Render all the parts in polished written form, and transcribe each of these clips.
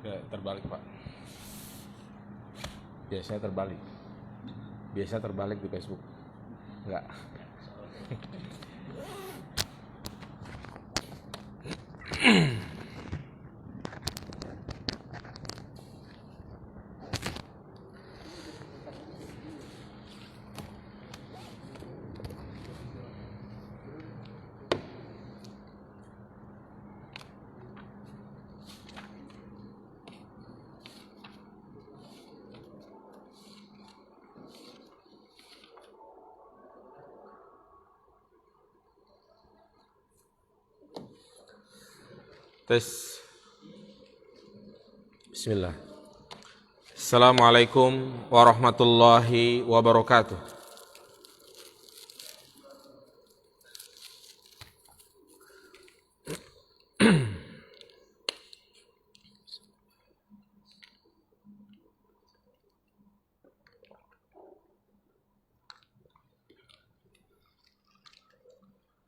Ya, terbalik Pak. Biasanya terbalik. Biasa terbalik di Facebook. Enggak. Tes. Bismillah. Assalamualaikum warahmatullahi wabarakatuh.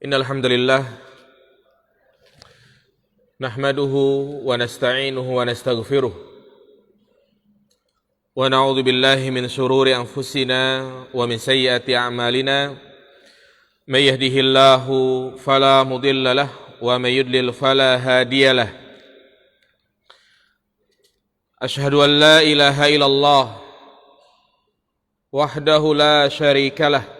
Innal hamdalillah nahmaduhu wa nasta'inuhu wa nastaghfiruh wa na'udzu billahi min shururi anfusina wa min sayyiati a'malina may yahdihillahu fala mudilla lahu wa may yudlil fala hadiya lahu asyhadu an la ilaha illallah wahdahu la syarika lahu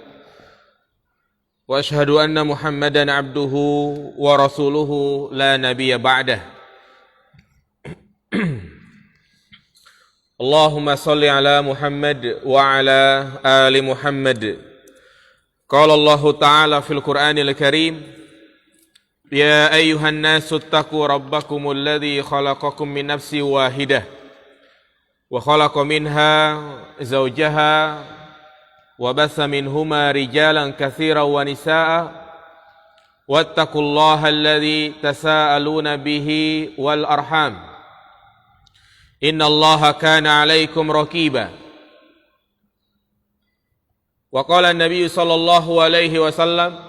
wa asyhadu anna Muhammadan abduhu wa rasuluhu la nabiyya ba'dah. Allahumma salli ala Muhammad wa ala ali Muhammad. Qala Allah Ta'ala fil Qur'anil Karim, ya ayyuhan nasu ittaqu rabbakumul ladzi khalaqakum min nafsin wahidah wa khalaqa minha zawjaha وبث منهما رجالا كثيرا ونساء واتقوا الله الذي تساءلون به والأرحام إن الله كان عليكم رقيبا وقال النبي صلى الله عليه وسلم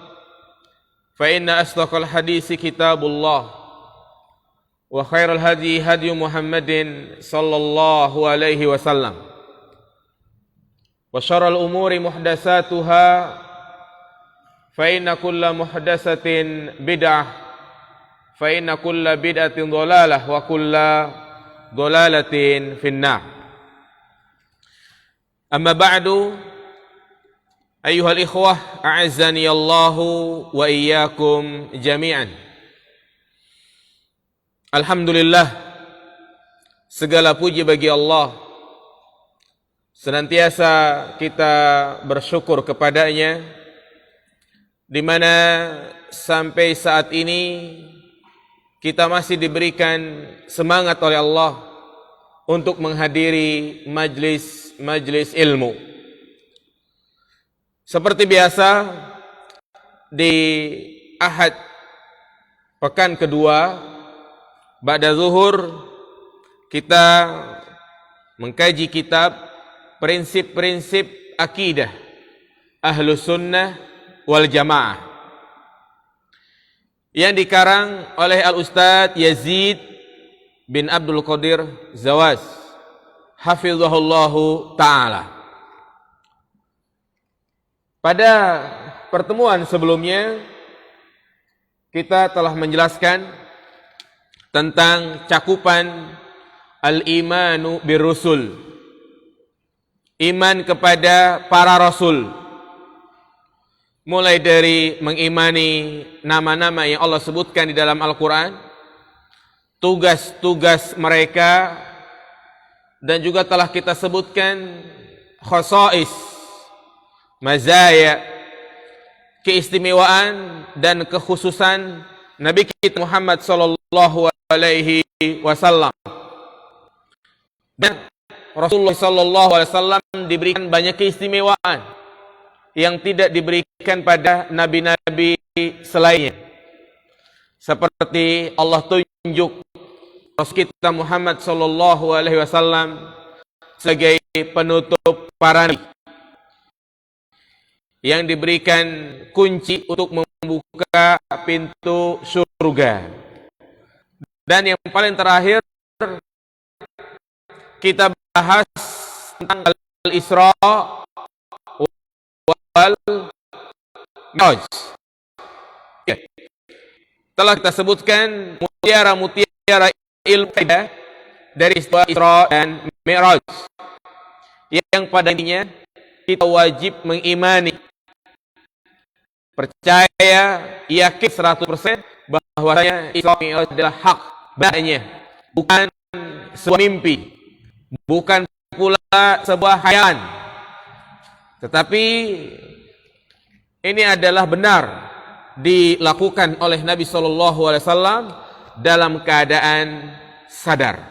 فإن أصدق الحديث كتاب الله وخير الهدي هدي محمد صلى الله عليه وسلم wa syarrul umuri muhdatsatuha fa inna kulla muhdatsatin bid'ah fa inna kulla bid'atin dhalalah wa kulla dhalalatin finnar. Amma ba'du, ayyuhal ikhwah a'azzani Allahu wa iyyakum jami'an. Alhamdulillah, segala puji bagi Allah. Senantiasa kita bersyukur kepadanya, di mana sampai saat ini kita masih diberikan semangat oleh Allah untuk menghadiri majlis ilmu. Seperti biasa di Ahad pekan kedua ba'da zuhur kita mengkaji kitab prinsip-prinsip akidah Ahlus Sunnah wal Jamaah yang dikarang oleh Al-Ustadz Yazid bin Abdul Qadir Zawaz hafizahullahu ta'ala. Pada pertemuan sebelumnya kita telah menjelaskan tentang cakupan al-imanu birrusul, iman kepada para rasul, mulai dari mengimani nama-nama yang Allah sebutkan di dalam Al-Quran, tugas-tugas mereka, dan juga telah kita sebutkan khasais, mazaya, keistimewaan dan kekhususan Nabi kita Muhammad sallallahu alaihi wasallam. Dan Rasulullah sallallahu alaihi wasallam diberikan banyak keistimewaan yang tidak diberikan pada nabi-nabi selainnya. Seperti Allah tunjuk Rasul kita Muhammad sallallahu alaihi wasallam sebagai penutup para nabi yang diberikan kunci untuk membuka pintu surga. Dan yang paling terakhir, kita bahas tentang Al-Isra wal Mi'raj. Telah kita sebutkan mutiara-mutiara ilmu dari Isra dan Mi'raj, yang pada intinya kita wajib mengimani, percaya, yakin 100% bahwasanya Isra Mi'raj adalah hak benarnya, bukan sebuah mimpi, bukan pula sebuah khayalan, tetapi ini adalah benar dilakukan oleh Nabi SAW dalam keadaan sadar.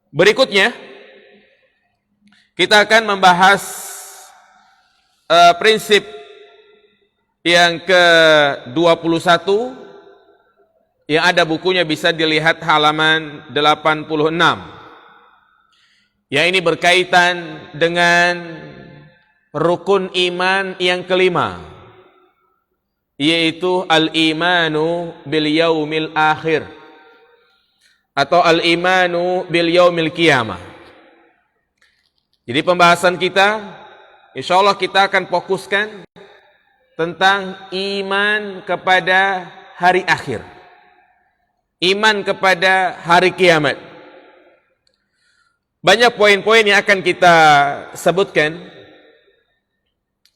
Berikutnya kita akan membahas prinsip yang ke-21 yang ada bukunya, bisa dilihat halaman 86. Yang ini berkaitan dengan rukun iman yang kelima, yaitu al-imanu bil yaumil akhir atau al-imanu bil yaumil qiyamah. Jadi pembahasan kita, insyaallah kita akan fokuskan tentang iman kepada hari akhir, iman kepada hari kiamat. Banyak poin-poin yang akan kita sebutkan.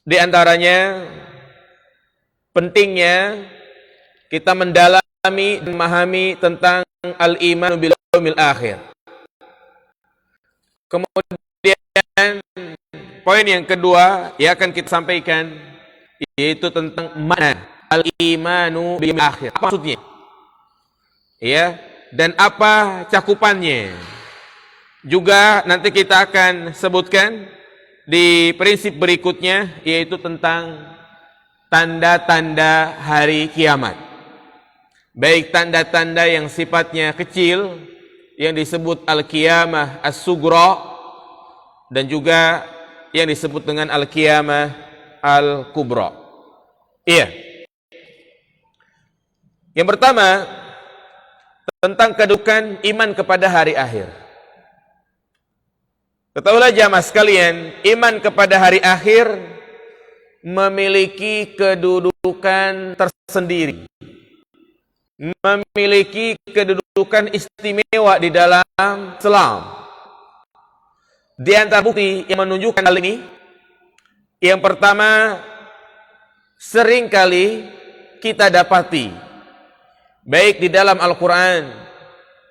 Di antaranya pentingnya kita mendalami dan memahami tentang al-iman bil yaumil akhir. Kemudian poin yang kedua yang akan kita sampaikan yaitu tentang mana al-imanu bil yaumil akhir. Apa maksudnya? Ya, dan apa cakupannya? Juga nanti kita akan sebutkan di prinsip berikutnya, yaitu tentang tanda-tanda hari kiamat. Baik tanda-tanda yang sifatnya kecil yang disebut al-qiyamah as-sughra, dan juga yang disebut dengan al-qiyamah al-kubra. Iya. Yang pertama tentang kedudukan iman kepada hari akhir. Ketahuilah jamaah sekalian, iman kepada hari akhir memiliki kedudukan tersendiri, memiliki kedudukan istimewa di dalam Islam. Di antara bukti yang menunjukkan hal ini, yang pertama, seringkali kita dapati baik di dalam Al-Quran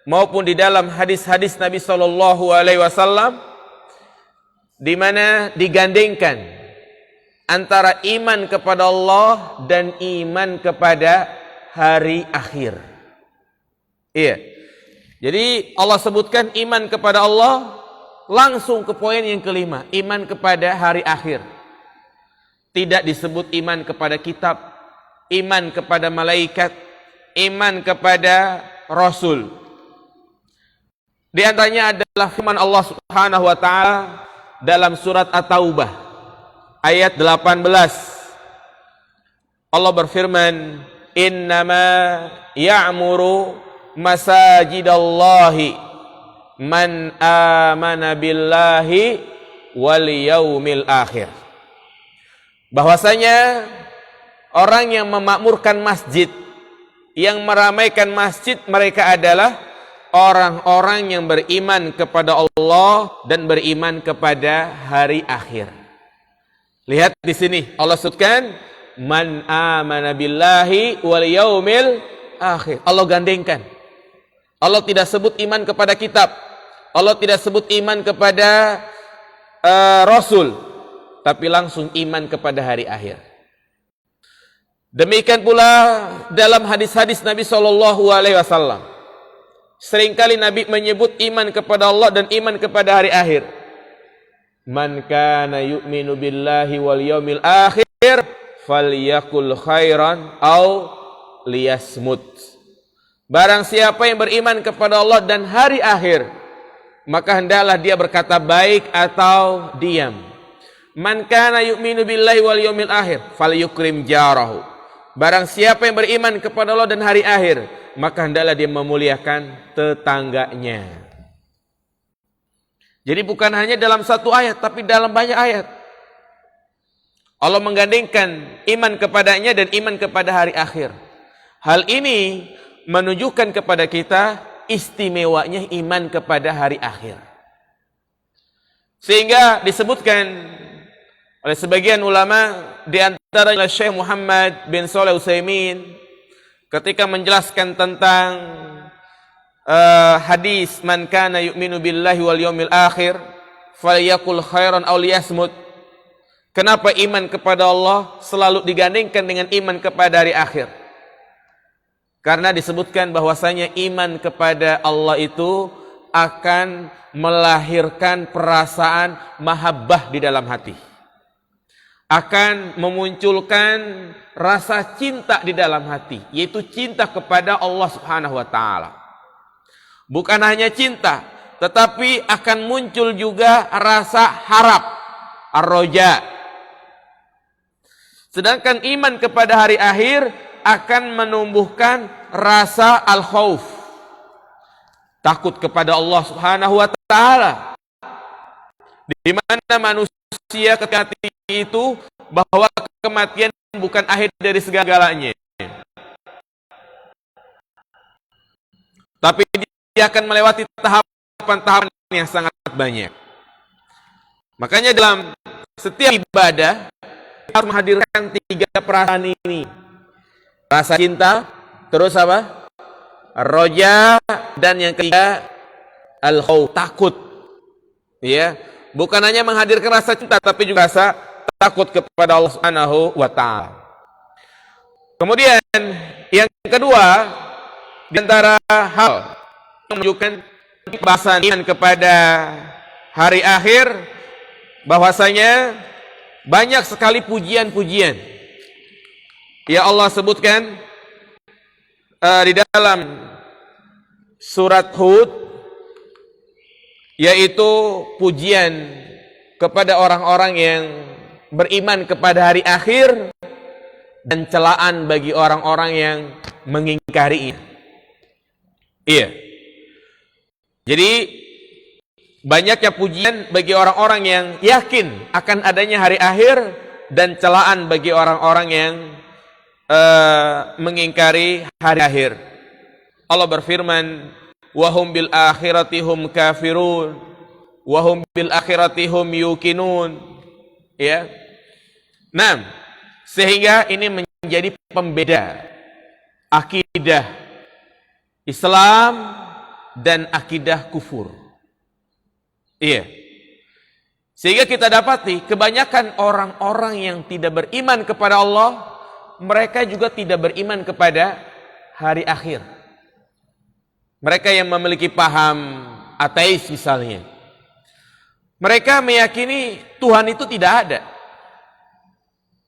maupun di dalam hadis-hadis Nabi SAW, di mana digandengkan antara iman kepada Allah dan iman kepada hari akhir. Iya. Jadi Allah sebutkan iman kepada Allah, langsung ke poin yang kelima, iman kepada hari akhir. Tidak disebut iman kepada kitab, iman kepada malaikat, iman kepada rasul. Di antaranya adalah firman Allah Subhanahu wa taala dalam surat At-Taubah ayat 18. Allah berfirman, "Innama ya'muru masajidallahi man amana billahi wal yaumil akhir." Bahwasanya orang yang memakmurkan masjid, yang meramaikan masjid, mereka adalah orang-orang yang beriman kepada Allah dan beriman kepada hari akhir. Lihat di sini Allah sebutkan man amana billahi wal yaumil akhir. Allah gandengkan. Allah tidak sebut iman kepada kitab, Allah tidak sebut iman kepada rasul, tapi langsung iman kepada hari akhir. Demikian pula dalam hadis-hadis Nabi SAW. Seringkali Nabi menyebut iman kepada Allah dan iman kepada hari akhir. Man kana yu'minu billahi wal yaumil akhir falyakul khairan aw liyasmut. Barang siapa yang beriman kepada Allah dan hari akhir, maka hendaklah dia berkata baik atau diam. Man kana yu'minu billahi wal yaumil akhir falyukrim jarahu. Barang siapa yang beriman kepada Allah dan hari akhir, maka hendaklah dia memuliakan tetangganya. Jadi bukan hanya dalam satu ayat, tapi dalam banyak ayat. Allah menggandengkan iman kepadanya dan iman kepada hari akhir. Hal ini menunjukkan kepada kita istimewanya iman kepada hari akhir. Sehingga disebutkan oleh sebagian ulama, di antaranya Syekh Muhammad bin Shalih Al-Utsaimin, ketika menjelaskan tentang hadis man kana yu'minu billahi wal yawmil akhir falyakul khairan aw liyasmut. Kenapa iman kepada Allah selalu digandengkan dengan iman kepada hari akhir? Karena disebutkan bahwasanya iman kepada Allah itu akan melahirkan perasaan mahabbah di dalam hati. Akan memunculkan rasa cinta di dalam hati, yaitu cinta kepada Allah Subhanahu wa taala. Bukan hanya cinta, tetapi akan muncul juga rasa harap, ar-roja. Sedangkan iman kepada hari akhir akan menumbuhkan rasa al-khauf, takut kepada Allah Subhanahu wa taala. Di mana manusia ketika itu bahwa kematian bukan akhir dari segala-galanya, tapi dia akan melewati tahapan-tahapan yang sangat banyak. Makanya dalam setiap ibadah kita harus menghadirkan 3 perasaan ini. Rasa cinta, terus apa? Roja, dan yang ketiga al-khauf, takut. Ya, bukan hanya menghadirkan rasa cinta tapi juga rasa takut kepada Allah Subhanahu wa taala. Kemudian yang kedua, di antara hal yang menunjukkan bahasan iman kepada hari akhir, bahwasanya banyak sekali pujian-pujian ya Allah sebutkan di dalam surat Hud, yaitu pujian kepada orang-orang yang beriman kepada hari akhir dan celaan bagi orang-orang yang mengingkarinya. Iya. Jadi banyaknya pujian bagi orang-orang yang yakin akan adanya hari akhir dan celaan bagi orang-orang yang mengingkari hari akhir. Allah berfirman, wahum bil akhirati hum kafirun wahum bil akhirati hum yuqinun. Ya. Nah, sehingga ini menjadi pembeda akidah Islam dan akidah kufur. Iya. Sehingga kita dapati kebanyakan orang-orang yang tidak beriman kepada Allah, mereka juga tidak beriman kepada hari akhir. Mereka yang memiliki paham ateis misalnya, mereka meyakini Tuhan itu tidak ada.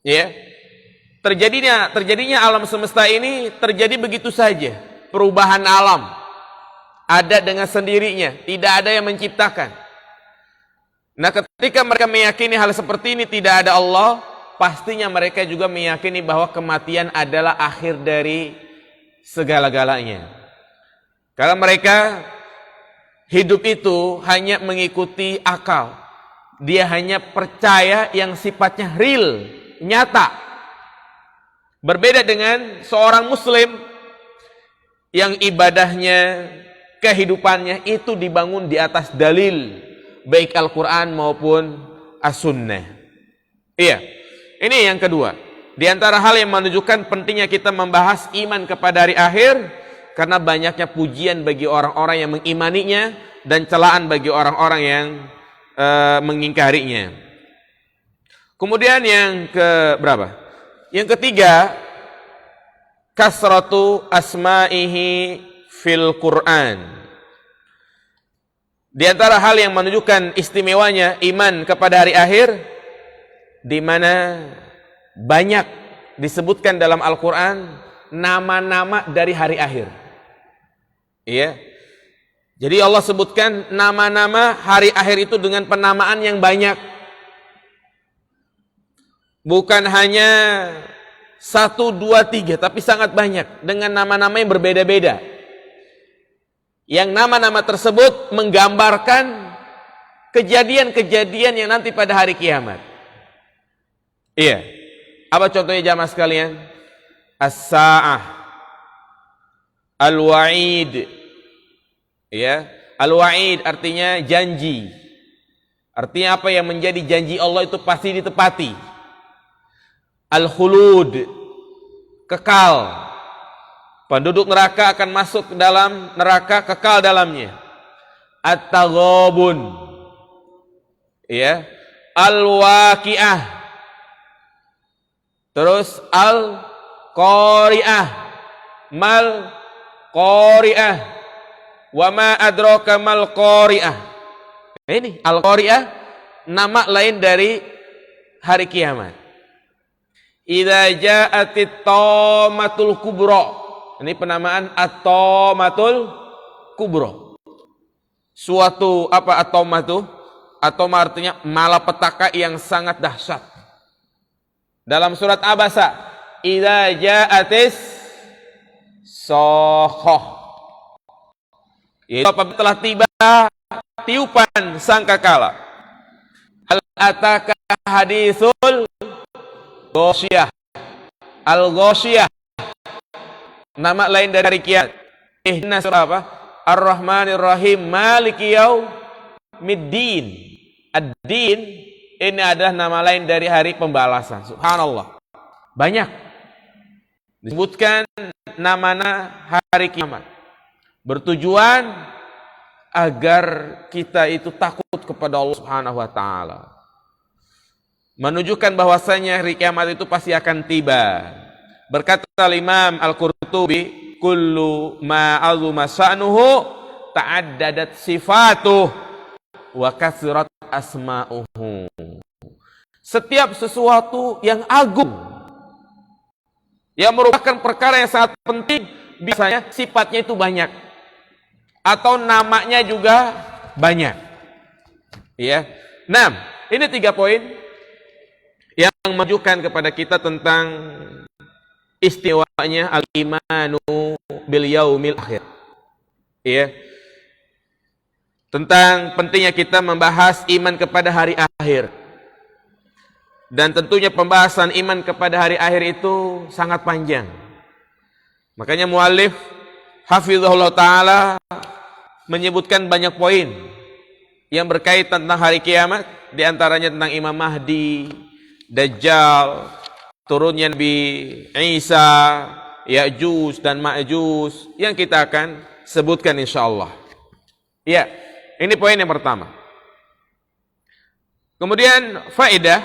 Ya. Terjadinya alam semesta ini terjadi begitu saja, perubahan alam ada dengan sendirinya, tidak ada yang menciptakan. Nah, ketika mereka meyakini hal seperti ini, tidak ada Allah, pastinya mereka juga meyakini bahwa kematian adalah akhir dari segala-galanya. Karena mereka hidup itu hanya mengikuti akal. Dia hanya percaya yang sifatnya real, nyata. Berbeda dengan seorang muslim yang ibadahnya, kehidupannya itu dibangun di atas dalil, baik Al-Quran maupun As-Sunnah. Iya. Ini yang kedua. Di antara hal yang menunjukkan pentingnya kita membahas iman kepada hari akhir, karena banyaknya pujian bagi orang-orang yang mengimaninya dan celaan bagi orang-orang yang mengingkarinya. Kemudian yang keberapa? Yang ketiga, kasratu asma'ihi fil Qur'an. Di antara hal yang menunjukkan istimewanya iman kepada hari akhir, di mana banyak disebutkan dalam Al-Quran nama-nama dari hari akhir. Iya. Jadi Allah sebutkan nama-nama hari akhir itu dengan penamaan yang banyak. Bukan hanya 1, 2, 3, tapi sangat banyak dengan nama-nama yang berbeda-beda. Yang nama-nama tersebut menggambarkan kejadian-kejadian yang nanti pada hari kiamat. Iya. Apa contohnya jamaah sekalian? As-sa'ah, al-wa'id. Ya, al-wa'id artinya janji. Artinya apa yang menjadi janji Allah itu pasti ditepati. Al-khulud, kekal. Penduduk neraka akan masuk ke dalam neraka, kekal dalamnya. At-taghabun. Ya. Al-waqi'ah. Terus al-qari'ah. Mal qari'ah. Wa ma adraka mal qari'ah. Ini al-qari'ah nama lain dari hari kiamat. Idza ja'atit tamatul kubra. Ini penamaan at-tamatul kubra. Suatu apa atoma itu? Atoma artinya malapetaka yang sangat dahsyat. Dalam surat Abasa, idza ja'atis sakhah. Yaitu apabila telah tiba tiupan sangkakala. Hal ataka hadisul ghasyiyah. Al-ghasyiyah. Nama lain dari hari kiamat. Ihna surah apa? Ar-Rahmanir Rahim, Maliki Yaumiddin. Ad-din ini adalah nama lain dari hari pembalasan. Subhanallah. Banyak disebutkan nama-nama hari kiamat. Bertujuan agar kita itu takut kepada Allah Subhanahu wa taala. Menunjukkan bahwasanya hari kiamat itu pasti akan tiba. Berkata Imam Al-Qurtubi, kullu ma azuma sa'nuhu ta'addadat sifatuh wa kasrat asma'uhu. Setiap sesuatu yang agung, yang merupakan perkara yang sangat penting, biasanya sifatnya itu banyak atau namanya juga banyak. Ya. Nah, ini 3 poin yang menunjukkan kepada kita tentang istimewanya al-imanu bil yaumil akhir. Ya. Tentang pentingnya kita membahas iman kepada hari akhir. Dan tentunya pembahasan iman kepada hari akhir itu sangat panjang. Makanya muallif hafizahullah taala menyebutkan banyak poin yang berkaitan tentang hari kiamat, di antaranya tentang Imam Mahdi, Dajjal, turunnya Nabi Isa, Ya'juj dan Ma'juj yang kita akan sebutkan insyaallah. Ya, ini poin yang pertama. Kemudian faedah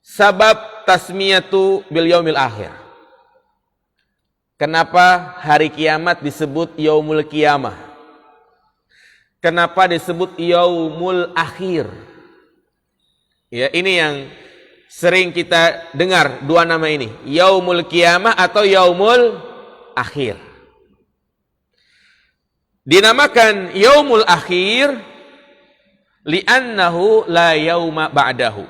sabab tasmiyatu bil yaumil akhir. Kenapa hari kiamat disebut yaumul qiyamah? Kenapa disebut yaumul akhir? Ya, ini yang sering kita dengar dua nama ini, yaumul qiyamah atau yaumul akhir. Dinamakan yaumul akhir li'annahu la yauma ba'dahu.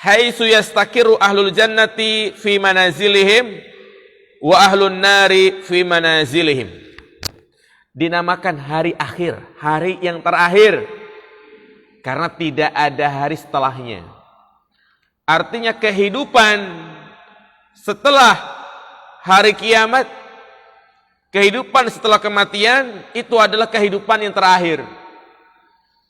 Haitsu yastaqiru ahlul jannati fi manazilihim wa ahlun nari fi manazilihim. Dinamakan hari akhir, hari yang terakhir, karena tidak ada hari setelahnya. Artinya kehidupan setelah hari kiamat, kehidupan setelah kematian itu adalah kehidupan yang terakhir,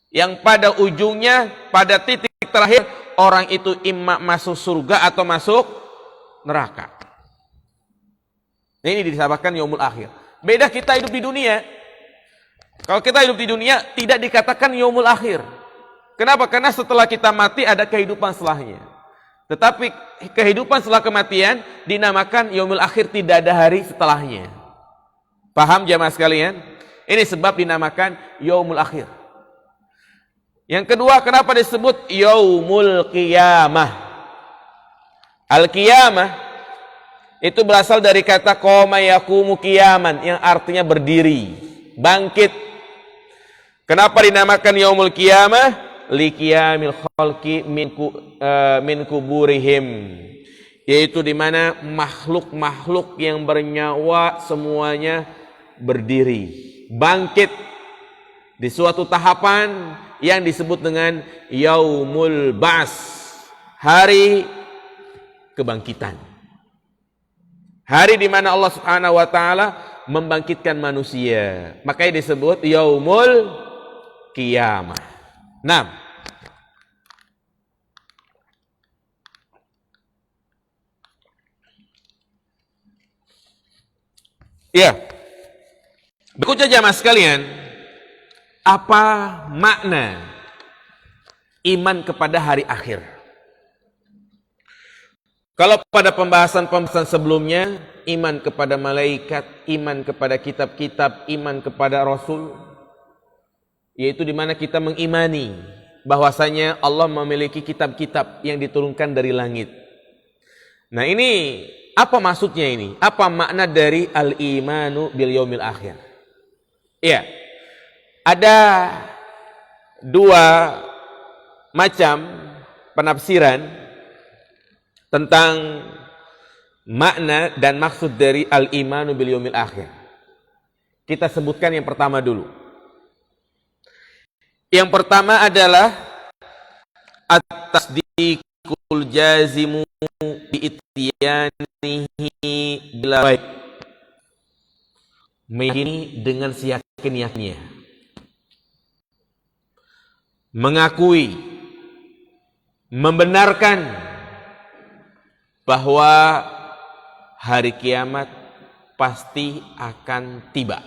yang pada ujungnya, pada titik terakhir, orang itu imma masuk surga atau masuk neraka. Ini disamakan yaumul akhir. Beda kita hidup di dunia. Kalau kita hidup di dunia tidak dikatakan yaumul akhir. Kenapa? Karena setelah kita mati ada kehidupan setelahnya. Tetapi kehidupan setelah kematian dinamakan yaumul akhir, tidak ada hari setelahnya. Paham jamaah sekalian? Ini sebab dinamakan yaumul akhir. Yang kedua, kenapa disebut yaumul qiyamah? Al-qiyamah itu berasal dari kata qoma yaqumu qiyaman, yang artinya berdiri, bangkit. Kenapa dinamakan yaumul qiyamah? Liqiyamil khalqi min kuburihim, yaitu di mana makhluk-makhluk yang bernyawa semuanya berdiri, bangkit di suatu tahapan yang disebut dengan Yaumul Ba'ts, hari kebangkitan. Hari di mana Allah Subhanahu wa taala membangkitkan manusia. Makanya disebut Yaumul Qiyamah. Nah, ya, berikutnya jamaah sekalian, apa makna iman kepada hari akhir? Kalau pada pembahasan-pembahasan sebelumnya, iman kepada malaikat, iman kepada kitab-kitab, iman kepada Rasul, yaitu di mana kita mengimani bahwasanya Allah memiliki kitab-kitab yang diturunkan dari langit. Nah, ini apa maksudnya ini? Apa makna dari al-imanu bil yaumil akhir? Ya, ada dua macam penafsiran tentang makna dan maksud dari al-imanu bil yaumil akhir. Kita sebutkan yang pertama dulu. Yang pertama adalah at-tasdiqul jazimu bi ityanihi bila baik. Meyakini dengan seyakin-yakinnya. Mengakui, membenarkan bahwa hari kiamat pasti akan tiba.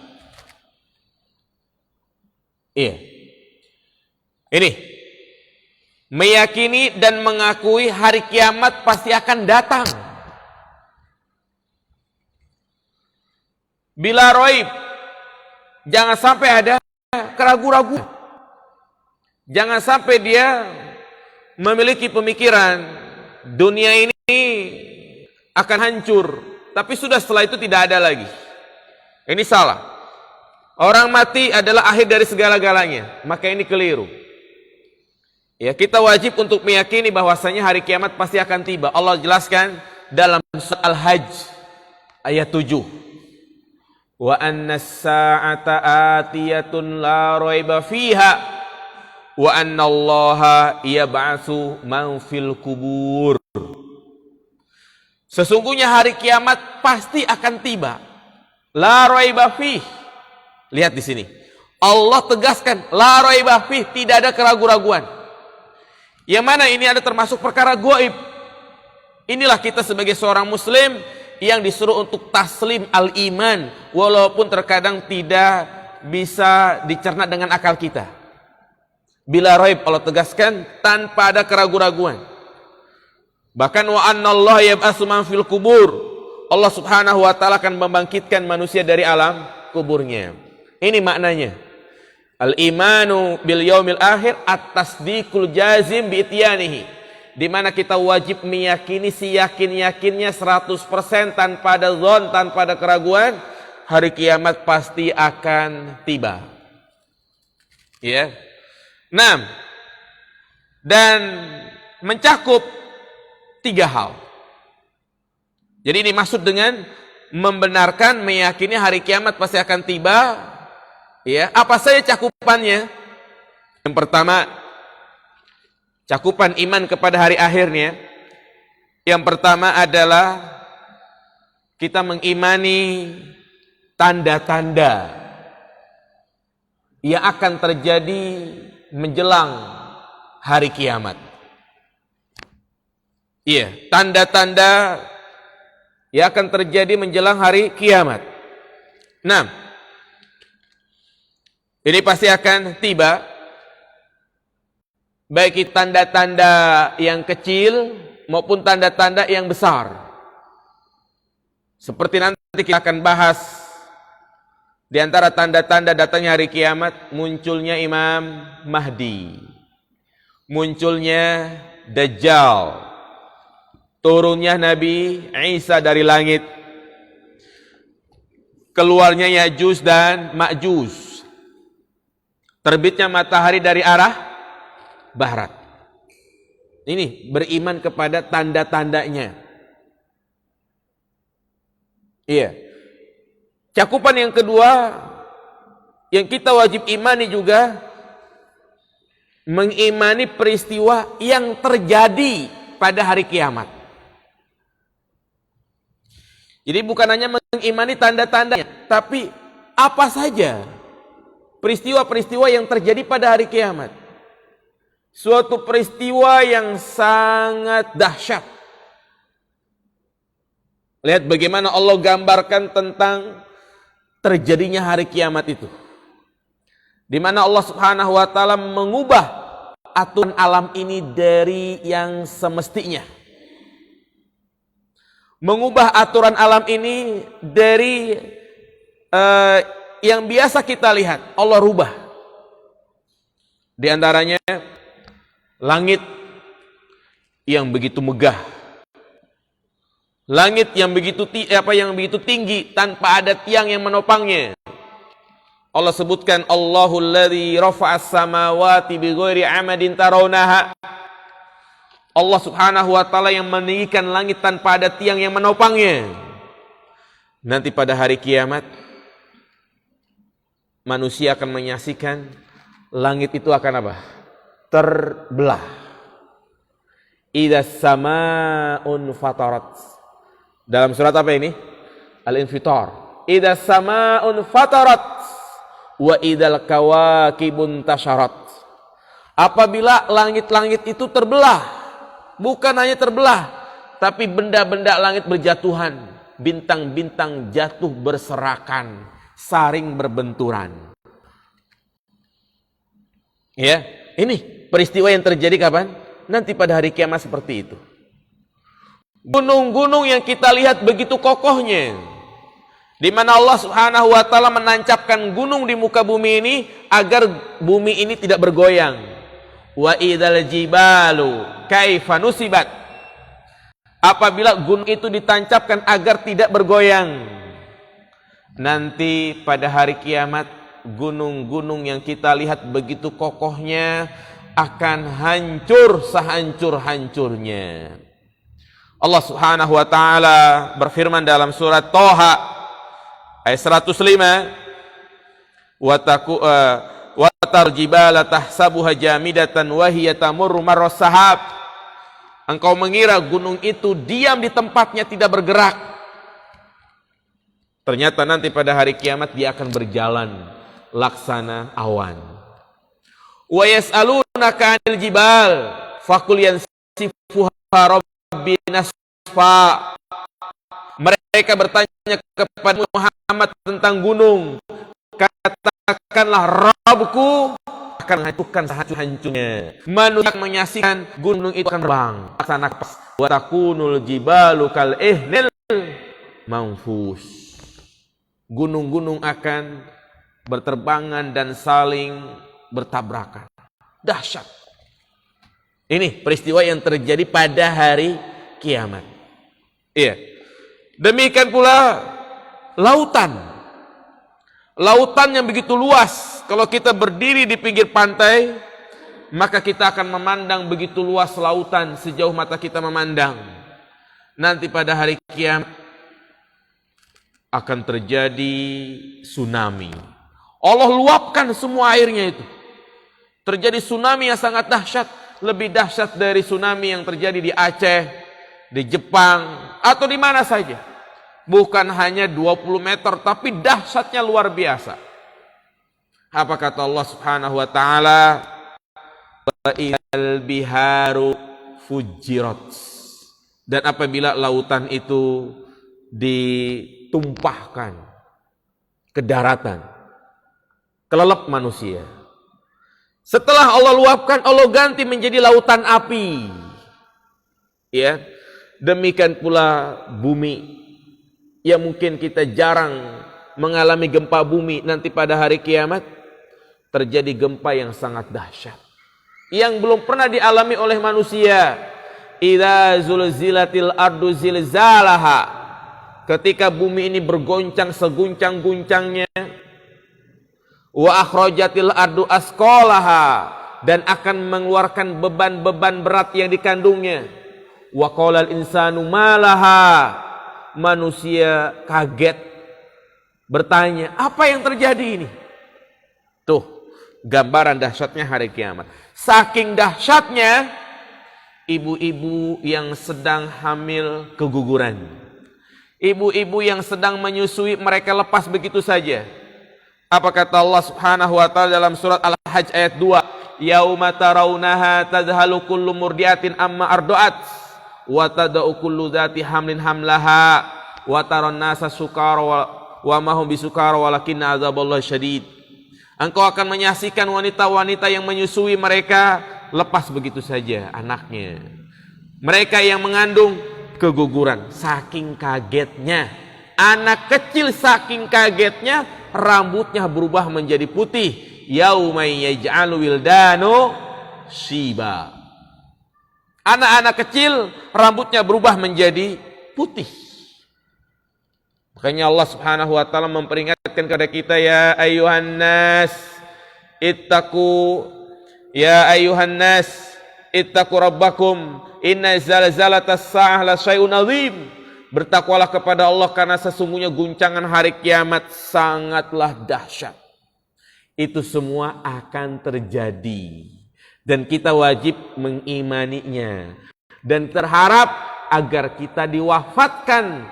Iya. Ini meyakini dan mengakui hari kiamat pasti akan datang. Bila roib, jangan sampai ada keraguan-raguan. Jangan sampai dia memiliki pemikiran dunia ini akan hancur, tapi sudah setelah itu tidak ada lagi. Ini salah. Orang mati adalah akhir dari segala-galanya, maka ini keliru. Ya, kita wajib untuk meyakini bahwasanya hari kiamat pasti akan tiba. Allah jelaskan dalam surat Al-Hajj ayat 7. Wa anna as-sa'ata atiyatun la raiba fiha wa anna Allaha yab'atsu man fil kubur. Sesungguhnya hari kiamat pasti akan tiba. La raiba fih. Lihat di sini. Allah tegaskan la raiba fih, tidak ada keraguan-raguan. Yang mana ini ada termasuk perkara gaib. Inilah kita sebagai seorang muslim yang disuruh untuk taslim al-iman, walaupun terkadang tidak bisa dicerna dengan akal kita. Bila raib, Allah tegaskan tanpa ada keraguan-raguan. Bahkan wa annallaha yab'atsu man fil kubur. Allah Subhanahu wa taala akan membangkitkan manusia dari alam kuburnya. Ini maknanya. Al-imanu bil yaumil akhir at-tasdiqul jazim bi ityanihi. Di mana kita wajib meyakini seyakin-yakinnya 100% tanpa ada zon, tanpa ada keraguan, hari kiamat pasti akan tiba. Ya. 6. Dan mencakup 3 hal. Jadi ini maksud dengan membenarkan, meyakini hari kiamat pasti akan tiba. Ya, apa saja cakupannya? Yang pertama, cakupan iman kepada hari akhirnya. Yang pertama adalah kita mengimani tanda-tanda yang akan terjadi menjelang hari kiamat. Iya, tanda-tanda yang akan terjadi menjelang hari kiamat. 6. Ini pasti akan tiba. Baik tanda-tanda yang kecil maupun tanda-tanda yang besar. Seperti nanti kita akan bahas, di antara tanda-tanda datangnya hari kiamat, munculnya Imam Mahdi, munculnya Dajjal, turunnya Nabi Isa dari langit, keluarnya Ya'juj dan Ma'juj, terbitnya matahari dari arah barat. Ini beriman kepada tanda-tandanya. Iya. Cakupan yang kedua, yang kita wajib imani juga, mengimani peristiwa yang terjadi pada hari kiamat. Jadi bukan hanya mengimani tanda-tandanya, tapi apa saja peristiwa-peristiwa yang terjadi pada hari kiamat. Suatu peristiwa yang sangat dahsyat. Lihat bagaimana Allah gambarkan tentang terjadinya hari kiamat itu. Di mana Allah Subhanahu wa taala mengubah aturan alam ini dari yang semestinya. Mengubah aturan alam ini dari yang biasa kita lihat, Allah rubah. Di antaranya langit yang begitu megah, langit yang begitu tinggi tanpa ada tiang yang menopangnya. Allah sebutkan Allahul ladzi rafa'as samawati bighairi amadin tarawnaha. Allah Subhanahu wa taala yang meninggikan langit tanpa ada tiang yang menopangnya. Nanti pada hari kiamat manusia akan menyaksikan langit itu akan apa? Terbelah. Idza samaa'un fatarat. Dalam surat apa ini? Al-Infitar. Idza samaa'un fatarat wa idzal kawakibun tasharat. Apabila langit-langit itu terbelah, bukan hanya terbelah, tapi benda-benda langit berjatuhan, bintang-bintang jatuh berserakan, saring berbenturan. Ya, ini peristiwa yang terjadi kapan? Nanti pada hari kiamat seperti itu. Gunung-gunung yang kita lihat begitu kokohnya, di mana Allah Subhanahu wa taala menancapkan gunung di muka bumi ini agar bumi ini tidak bergoyang. Wa idzal jibalu kaifa nusibat. Apabila gunung itu ditancapkan agar tidak bergoyang, nanti pada hari kiamat gunung-gunung yang kita lihat begitu kokohnya akan hancur sehancur-hancurnya. Allah Subhanahu wa taala berfirman dalam surat Thaha ayat 105, wa tarjibala tahsabuha jamidatan wa hiya tamurru marras sahab. Engkau mengira gunung itu diam di tempatnya, tidak bergerak. Ternyata nanti pada hari kiamat dia akan berjalan laksana awan. Wa yas'alunaka 'anil jibal faqul yansifuha rabbi nasfa. Mereka bertanya kepada Muhammad tentang gunung. Katakanlah, Rabbku akan menghancurkan sehancur-hancurnya. Manusia menyaksikan gunung itu akan terbang. Laksana wa takunul jibalu kal ihnil manfus. Gunung-gunung akan berterbangan dan saling bertabrakan. Dahsyat. Ini peristiwa yang terjadi pada hari kiamat. Iya. Demikian pula lautan. Lautan yang begitu luas, kalau kita berdiri di pinggir pantai, maka kita akan memandang begitu luas lautan sejauh mata kita memandang. Nanti pada hari kiamat akan terjadi tsunami. Allah luapkan semua airnya itu. Terjadi tsunami yang sangat dahsyat, lebih dahsyat dari tsunami yang terjadi di Aceh, di Jepang, atau di mana saja. Bukan hanya 20 meter, tapi dahsyatnya luar biasa. Apa kata Allah Subhanahu wa taala? Wa idal biharu fujirat. Dan apabila lautan itu ditumpahkan ke daratan, kelelep manusia. Setelah Allah luapkan, Allah ganti menjadi lautan api. Ya, demikian pula bumi. Ya mungkin kita jarang mengalami gempa bumi, nanti pada hari kiamat terjadi gempa yang sangat dahsyat yang belum pernah dialami oleh manusia. Idza zulzilatil ardu zilzalaha. Ketika bumi ini bergoncang seguncang-guncangnya. Wa akhrajatil ardu asqalaha. Dan akan mengeluarkan beban-beban berat yang dikandungnya. Wa qalal insanu malaha. Manusia kaget, bertanya, apa yang terjadi ini? Tuh, gambaran dahsyatnya hari kiamat. Saking dahsyatnya, ibu-ibu yang sedang hamil keguguran. Ibu-ibu yang sedang menyusui, mereka lepas begitu saja. Apa kata Allah Subhanahu wa taala dalam surat Al-Hajj ayat 2? Yauma tarawunaha tadhalu kullu murdiatin amma arda'at wa tada'u kullu dzati hamlin hamlaha wa taran nasa sukara wa ma hum bisukara walakinna adzaballahi syadid. Engkau akan menyaksikan wanita-wanita yang menyusui, mereka lepas begitu saja anaknya. Mereka yang mengandung keguguran, saking kagetnya. Anak kecil saking kagetnya, rambutnya berubah menjadi putih. Yaumai yaj'alu wildanu shiba. Anak-anak kecil rambutnya berubah menjadi putih. Makanya Allah Subhanahu wa taala memperingatkan kepada kita, ya ayuhan nas ittaqu rabbakum inna zalzalatas sa'ah la syai'un 'adzim. Bertakwalah kepada Allah karena sesungguhnya guncangan hari kiamat sangatlah dahsyat. Itu semua akan terjadi dan kita wajib mengimaninya dan terharap agar kita diwafatkan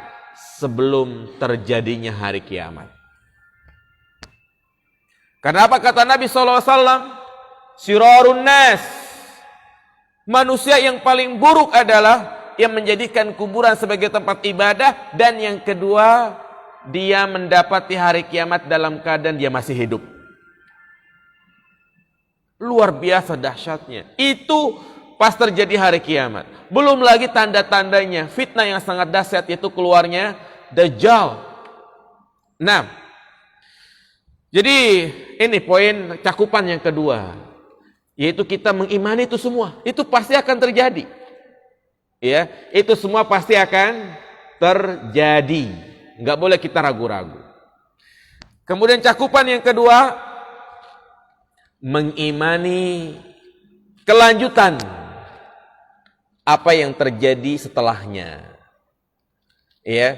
sebelum terjadinya hari kiamat. Karena apa kata Nabi SAW? Sirarun nas, manusia yang paling buruk adalah yang menjadikan kuburan sebagai tempat ibadah, dan yang kedua, dia mendapati hari kiamat dalam keadaan dia masih hidup. Luar biasa dahsyatnya. Itu pas terjadi hari kiamat. Belum lagi tanda-tandanya, fitnah yang sangat dahsyat, yaitu keluarnya Dajjal. Nah, jadi ini poin cakupan yang kedua, yaitu kita mengimani itu semua. Itu pasti akan terjadi. Ya, itu semua pasti akan terjadi. Enggak boleh kita ragu-ragu. Kemudian cakupan yang kedua, mengimani kelanjutan apa yang terjadi setelahnya. Ya,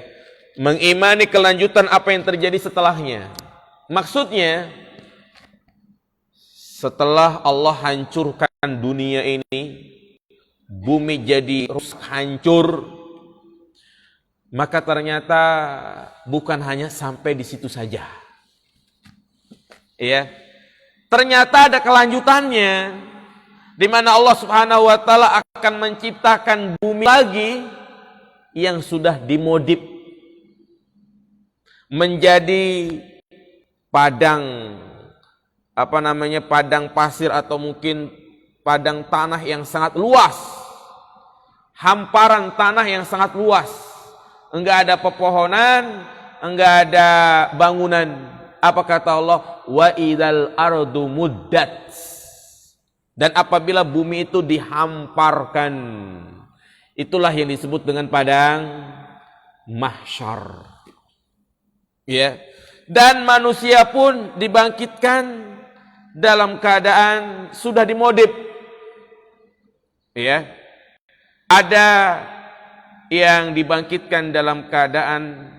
mengimani kelanjutan apa yang terjadi setelahnya. Maksudnya, setelah Allah hancurkan dunia ini, bumi jadi rusak, hancur, maka ternyata bukan hanya sampai di situ saja. Ya, ternyata ada kelanjutannya, di mana Allah Subhanahu wa taala akan menciptakan bumi lagi yang sudah dimodif menjadi padang padang pasir atau mungkin padang tanah yang sangat luas, hamparan tanah yang sangat luas, enggak ada pepohonan, enggak ada bangunan. Apa kata Allah? Wa idzal ardu muddat. Dan apabila bumi itu dihamparkan, itulah yang disebut dengan padang mahsyar. Ya. Dan manusia pun dibangkitkan dalam keadaan sudah dimodif. Ya. Ada yang dibangkitkan dalam keadaan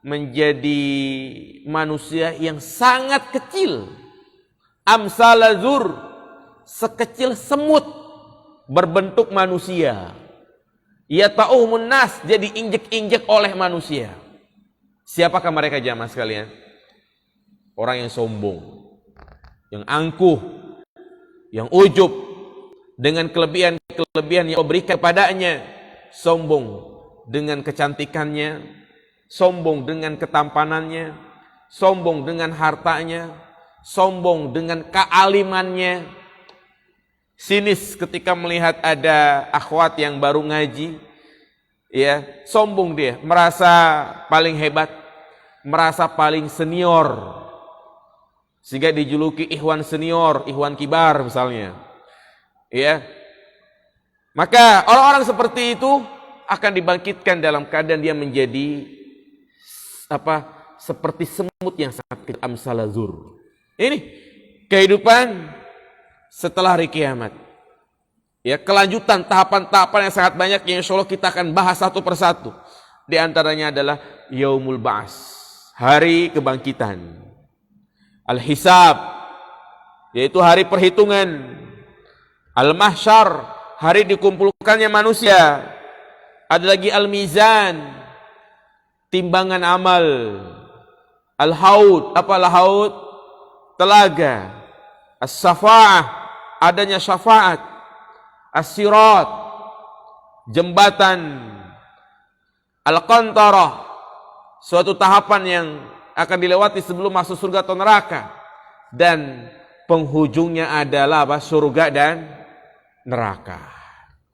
menjadi manusia yang sangat kecil. Amsalazur, sekecil semut, berbentuk manusia. Yata'uhumun nas, jadi injek-injek oleh manusia. Siapakah mereka jamaah sekalian? Orang yang sombong, yang angkuh, yang ujub dengan kelebihan-kelebihan yang diberikan kepadanya, sombong dengan kecantikannya, sombong dengan ketampanannya, sombong dengan hartanya, sombong dengan kealimannya, sinis ketika melihat ada akhwat yang baru ngaji, ya, sombong dia, merasa paling hebat, merasa paling senior, sehingga dijuluki ikhwan senior, ikhwan kibar misalnya. Ya. Maka orang-orang seperti itu akan dibangkitkan dalam keadaan dia menjadi seperti semut yang sangat kecil, amsalazur. Ini kehidupan setelah hari kiamat. Ya, kelanjutan tahapan-tahapan yang sangat banyak yang insya Allah kita akan bahas satu persatu. Di antaranya adalah Yaumul Ba'as, hari kebangkitan. Al-Hisab, yaitu hari perhitungan. Al-mahsyar, hari dikumpulkannya manusia. Ada lagi al-mizan, timbangan amal. Al-haud, apalah haud? Telaga. As-safa'ah, adanya syafaat. As-sirat, jembatan. Al-qantarah, suatu tahapan yang akan dilewati sebelum masuk surga atau neraka. Dan penghujungnya adalah apa? Surga dan neraka.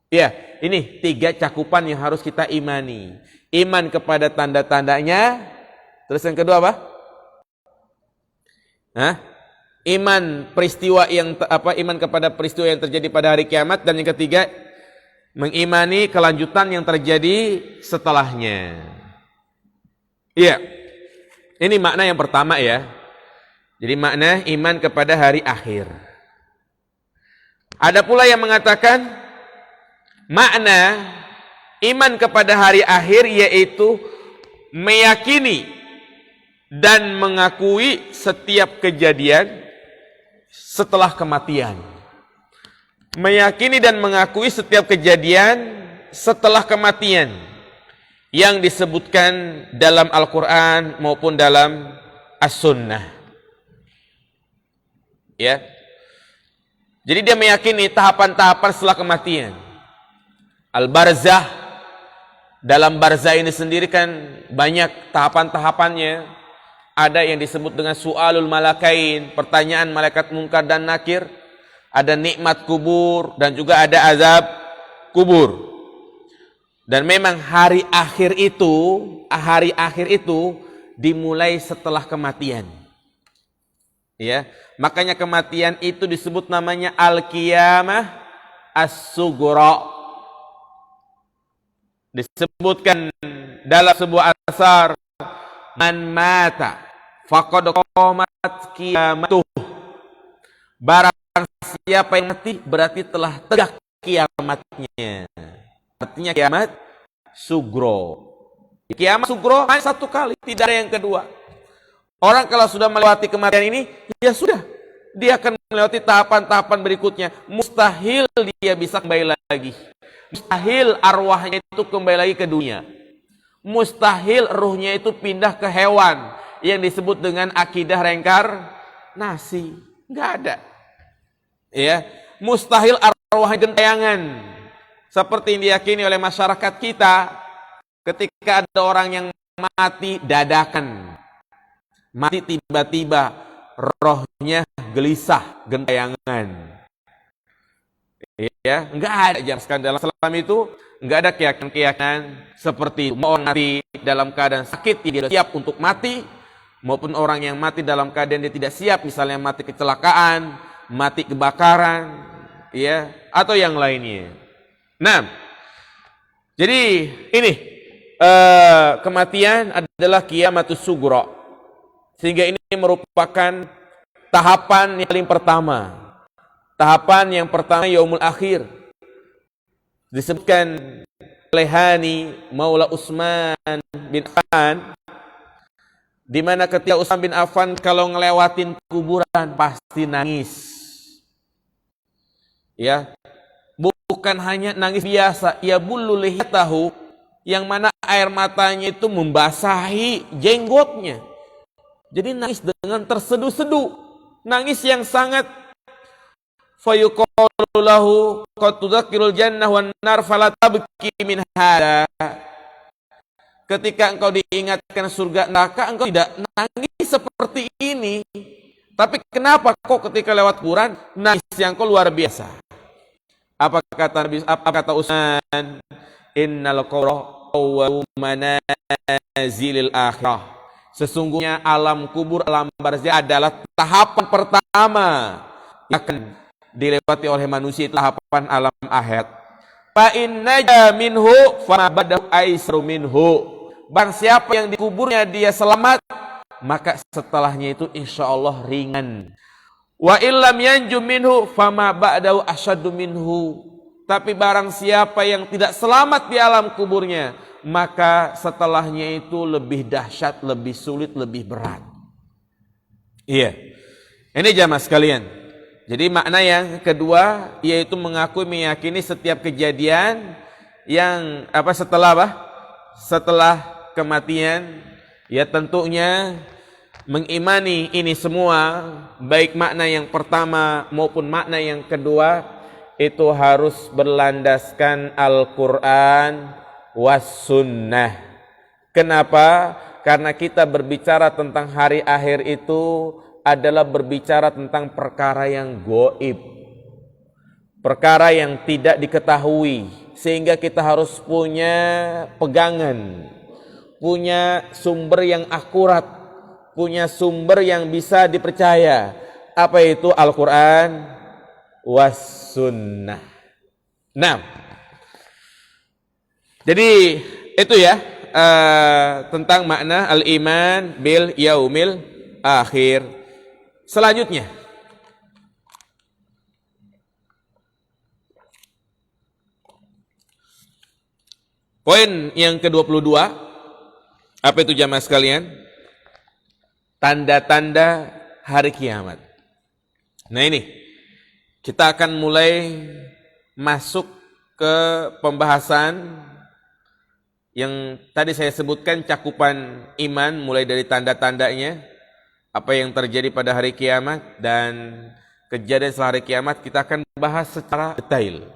Ya, ini 3 cakupan yang harus kita imani. Iman kepada tanda-tandanya. Terus yang kedua apa? Iman peristiwa yang iman kepada peristiwa yang terjadi pada hari kiamat. Dan yang ketiga, mengimani kelanjutan yang terjadi setelahnya. Iya. Ini makna yang pertama ya. Jadi makna iman kepada hari akhir. Ada pula yang mengatakan makna iman kepada hari akhir yaitu meyakini dan mengakui setiap kejadian setelah kematian. Meyakini dan mengakui setiap kejadian setelah kematian yang disebutkan dalam Al-Quran maupun dalam As-Sunnah. Ya. Jadi dia meyakini tahapan-tahapan setelah kematian. Al-barzah, dalam barzah ini sendiri kan banyak tahapan-tahapannya. Ada yang disebut dengan su'alul malakain, pertanyaan malaikat munkar dan nakir. Ada nikmat kubur dan juga ada azab kubur. Dan memang hari akhir itu dimulai setelah kematian. Ya, makanya kematian itu disebut namanya al-qiyamah as-sughra. Disebutkan dalam sebuah asar, man mata faqad qamat qiyamatuh. Barang siapa yang mati berarti telah tegak kiamatnya. Artinya kiamat sugro. Kiamat sugro hanya satu kali, tidak ada yang kedua. Orang kalau sudah melewati kematian ini, ya sudah. Dia akan melewati tahapan-tahapan berikutnya. Mustahil dia bisa kembali lagi. Mustahil arwahnya itu kembali lagi ke dunia. Mustahil ruhnya itu pindah ke hewan yang disebut dengan akidah reinkarnasi. Enggak ada. Ya, mustahil arwahnya gentayangan. Seperti yang diyakini oleh masyarakat kita ketika ada orang yang mati dadakan. Mati tiba-tiba, rohnya gelisah, gentayangan. Ya, enggak ada jelaskan dalam Islam itu, enggak ada keyakinan seperti itu. Mau orang mati dalam keadaan sakit dia siap untuk mati, maupun orang yang mati dalam keadaan dia tidak siap, misalnya mati kecelakaan, mati kebakaran, ya, atau yang lainnya. Nah, jadi ini kematian adalah qiyamatus sughra. Sehingga ini merupakan tahapan yang paling pertama. Tahapan yang pertama yaumul akhir. Disebutkan oleh Hani Maula Utsman bin Affan, di mana ketika Utsman bin Affan kalau ngelewatin kuburan pasti nangis. Ya. Bukan hanya nangis biasa, ya bullu lihatahu, yang mana air matanya itu membasahi jenggotnya. Jadi nangis dengan terseduh-seduh, nangis yang sangat. Fayuqalu lahu qad tudzakirul jannah wan nar fala tabki min hada. Ketika engkau diingatkan surga neraka, engkau tidak nangis seperti ini. Tapi kenapa kok ketika lewat kuburan nangis yang kau luar biasa? Apa kata Utsman? Innal qabra awwalu manazilil akhirah. Sesungguhnya alam kubur, alam barzah adalah tahapan pertama yang akan dilewati oleh manusia, itu tahapan alam akhirat. Fa inna minhu fa badahu aisru minhu. Barang siapa yang dikuburnya dia selamat, maka setelahnya itu insyaallah ringan. Wa illam yanju minhu fama ba'dahu asyaddu minhu. Tapi barang siapa yang tidak selamat di alam kuburnya, maka setelahnya itu lebih dahsyat, lebih sulit, lebih berat. Iya. Ini jamaah sekalian. Jadi makna yang kedua yaitu mengakui meyakini setiap kejadian yang setelah kematian, ya tentunya mengimani ini semua, baik makna yang pertama maupun makna yang kedua, itu harus berlandaskan Al-Quran was sunnah. Kenapa? Karena kita berbicara tentang hari akhir itu adalah berbicara tentang perkara yang gaib, perkara yang tidak diketahui, sehingga kita harus punya pegangan, punya sumber yang akurat, punya sumber yang bisa dipercaya. Apa itu? Al-Quran was sunnah. Nah, jadi itu ya tentang makna al-iman bil yaumil akhir. Selanjutnya, poin yang ke-22, apa itu jamaah sekalian? Tanda-tanda hari kiamat. Nah ini, kita akan mulai masuk ke pembahasan yang tadi saya sebutkan, cakupan iman mulai dari tanda-tandanya, apa yang terjadi pada hari kiamat dan kejadian setelah hari kiamat. Kita akan bahas secara detail,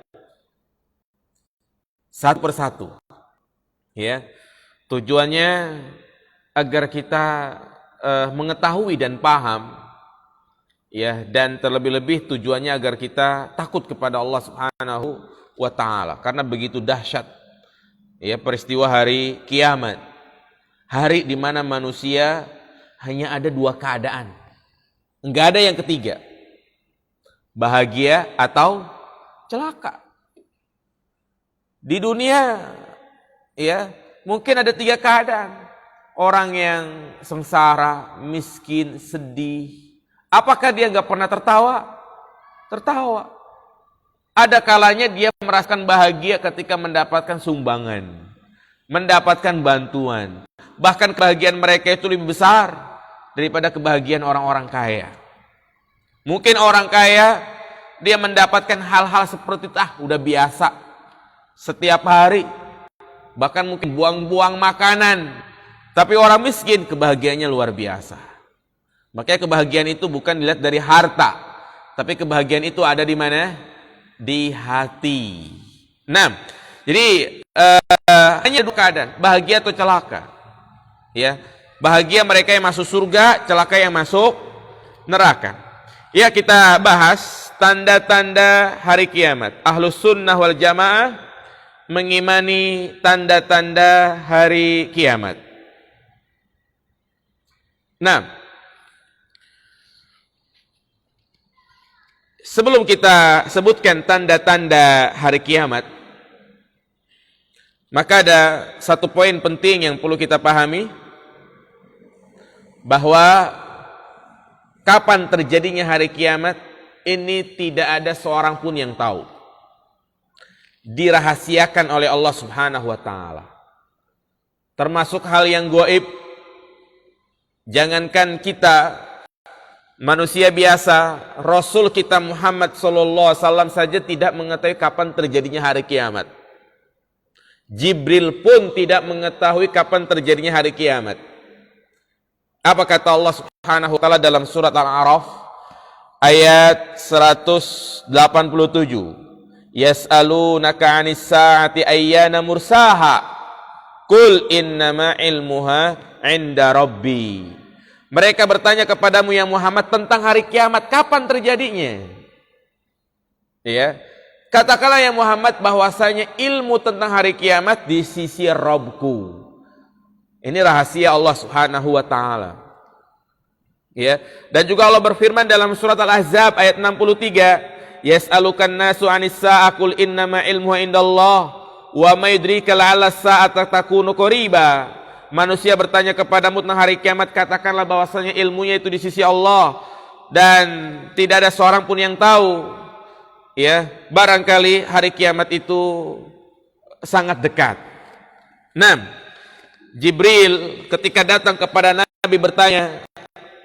satu persatu. Ya, tujuannya agar kita mengetahui dan paham, ya, dan terlebih-lebih tujuannya agar kita takut kepada Allah Subhanahu wa taala, karena begitu dahsyat ya peristiwa hari kiamat, hari di mana manusia hanya ada dua keadaan, enggak ada yang ketiga, bahagia atau celaka. Di dunia ya mungkin ada tiga keadaan: orang yang sengsara, miskin, sedih. Apakah dia enggak pernah tertawa? Tertawa. Ada kalanya dia merasakan bahagia ketika mendapatkan sumbangan, mendapatkan bantuan. Bahkan kebahagiaan mereka itu lebih besar daripada kebahagiaan orang-orang kaya. Mungkin orang kaya dia mendapatkan hal-hal seperti itu, udah biasa setiap hari, bahkan mungkin buang-buang makanan. Tapi orang miskin kebahagiaannya luar biasa. Makanya kebahagiaan itu bukan dilihat dari harta, tapi kebahagiaan itu ada di mana? Di hati. Nah, jadi hanya dua keadaan, bahagia atau celaka. Ya, bahagia mereka yang masuk surga, celaka yang masuk neraka. Ya, kita bahas tanda-tanda hari kiamat. Ahlus sunnah wal jamaah mengimani tanda-tanda hari kiamat. Nah, sebelum kita sebutkan tanda-tanda hari kiamat, maka ada satu poin penting yang perlu kita pahami, bahwa kapan terjadinya hari kiamat ini tidak ada seorang pun yang tahu. Dirahasiakan oleh Allah Subhanahu wa taala. Termasuk hal yang gaib. Jangankan kita manusia biasa, Rasul kita Muhammad sallallahu alaihi wasallam saja tidak mengetahui kapan terjadinya hari kiamat. Jibril pun tidak mengetahui kapan terjadinya hari kiamat. Apa kata Allah Subhanahu wa taala dalam surat Al-A'raf ayat 187? Yas'alunaka 'anis sa'ati ayyana mursaha qul innama ilmuha 'inda rabbi. Mereka bertanya kepadamu ya Muhammad tentang hari kiamat, kapan terjadinya? Ya. Katakanlah ya Muhammad bahwasanya ilmu tentang hari kiamat di sisi Rabbku. Ini rahasia Allah Subhanahu wa taala. Ya, dan juga Allah berfirman dalam surat Al-Ahzab ayat 63, yas'alukan nasu 'anis sa'a qul innama ilmuha indallah wa ma yudrika la'alla as-sa'ata takunu qariba. Manusia bertanya kepadamu tentang hari kiamat, katakanlah bahwasanya ilmunya itu di sisi Allah dan tidak ada seorang pun yang tahu. Ya, barangkali hari kiamat itu sangat dekat. Nah, Jibril ketika datang kepada Nabi bertanya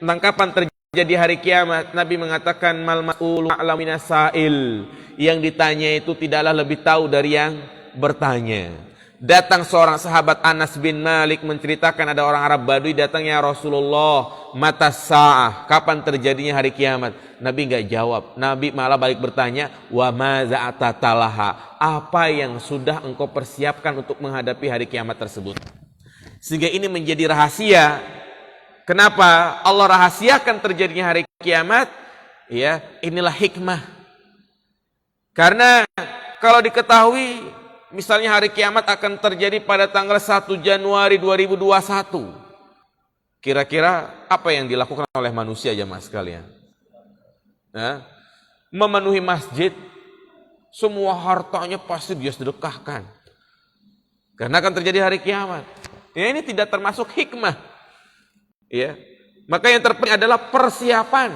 tentang kapan terjadi terjadi hari kiamat, Nabi mengatakan mal mas'ulu a'lamu minas sa'il. Yang ditanya itu tidaklah lebih tahu dari yang bertanya. Datang seorang sahabat Anas bin Malik menceritakan ada orang Arab Badui datang, ya Rasulullah, mata sa'ah, kapan terjadinya hari kiamat? Nabi enggak jawab. Nabi malah balik bertanya, wa maza atatalaha, apa yang sudah engkau persiapkan untuk menghadapi hari kiamat tersebut? Sehingga ini menjadi rahasia. Kenapa Allah rahasiakan terjadinya hari kiamat? Ya, inilah hikmah. Karena kalau diketahui misalnya hari kiamat akan terjadi pada tanggal 1 Januari 2021. Kira-kira apa yang dilakukan oleh manusia jemaah sekalian? Nah, memenuhi masjid, semua hartanya pasti dia sedekahkan. Karena akan terjadi hari kiamat. Ya, ini tidak termasuk hikmah. Ya. Maka yang terpenting adalah persiapan,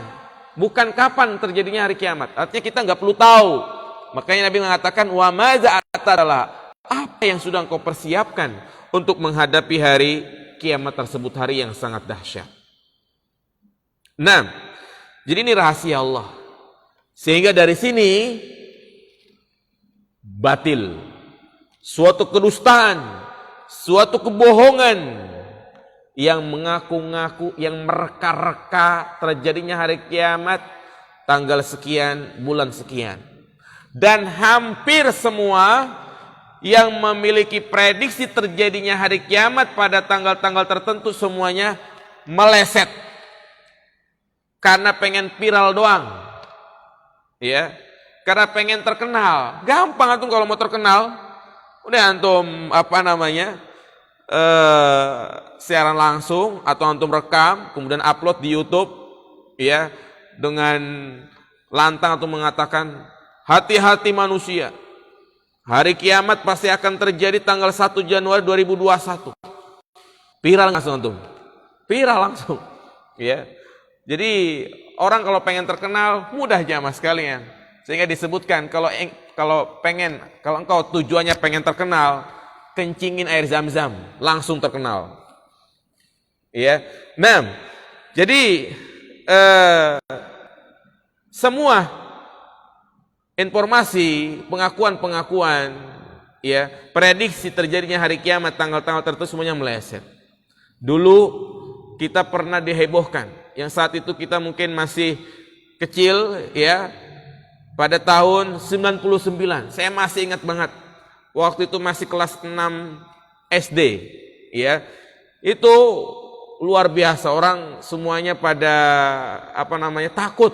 bukan kapan terjadinya hari kiamat. Artinya kita nggak perlu tahu. Makanya Nabi mengatakan wa maza atadalah, apa yang sudah engkau persiapkan untuk menghadapi hari kiamat tersebut, hari yang sangat dahsyat. Nah, jadi ini rahasia Allah. Sehingga dari sini batil, suatu kedustaan, suatu kebohongan yang mengaku-ngaku, yang mereka-reka terjadinya hari kiamat tanggal sekian, bulan sekian. Dan hampir semua yang memiliki prediksi terjadinya hari kiamat pada tanggal-tanggal tertentu semuanya meleset. Karena pengen viral doang. Ya. Karena pengen terkenal. Gampang antum kalau mau terkenal. Udah antum siaran langsung atau antum rekam kemudian upload di YouTube, ya, dengan lantang atau mengatakan hati-hati manusia, hari kiamat pasti akan terjadi tanggal 1 Januari 2021. Viral langsung antum, viral langsung, ya. Jadi orang kalau pengen terkenal mudah jamaah sekalian, sehingga disebutkan kalau engkau tujuannya pengen terkenal, kencingin air zam-zam, langsung terkenal. Ya. Nah, jadi semua informasi, pengakuan-pengakuan, ya, prediksi terjadinya hari kiamat tanggal-tanggal tertentu semuanya meleset. Dulu kita pernah dihebohkan, yang saat itu kita mungkin masih kecil, ya, pada tahun 99. Saya masih ingat banget. Waktu itu masih kelas 6 SD, ya. Itu luar biasa, orang semuanya pada takut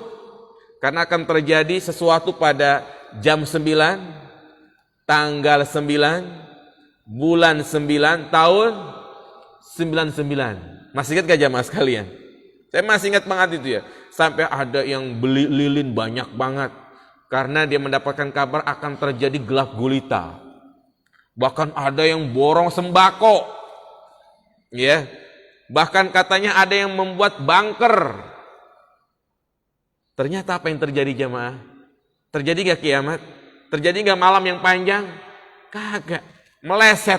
karena akan terjadi sesuatu pada jam 9, tanggal 9, bulan 9, tahun 99. Masih ingat gak jamaah sekalian? Saya masih ingat banget itu, ya. Sampai ada yang beli lilin banyak banget karena dia mendapatkan kabar akan terjadi gelap gulita. Bahkan ada yang borong sembako, ya. Bahkan katanya ada yang membuat bunker. Ternyata apa yang terjadi jamaah? Terjadi gak kiamat? Terjadi gak malam yang panjang? Kagak, meleset.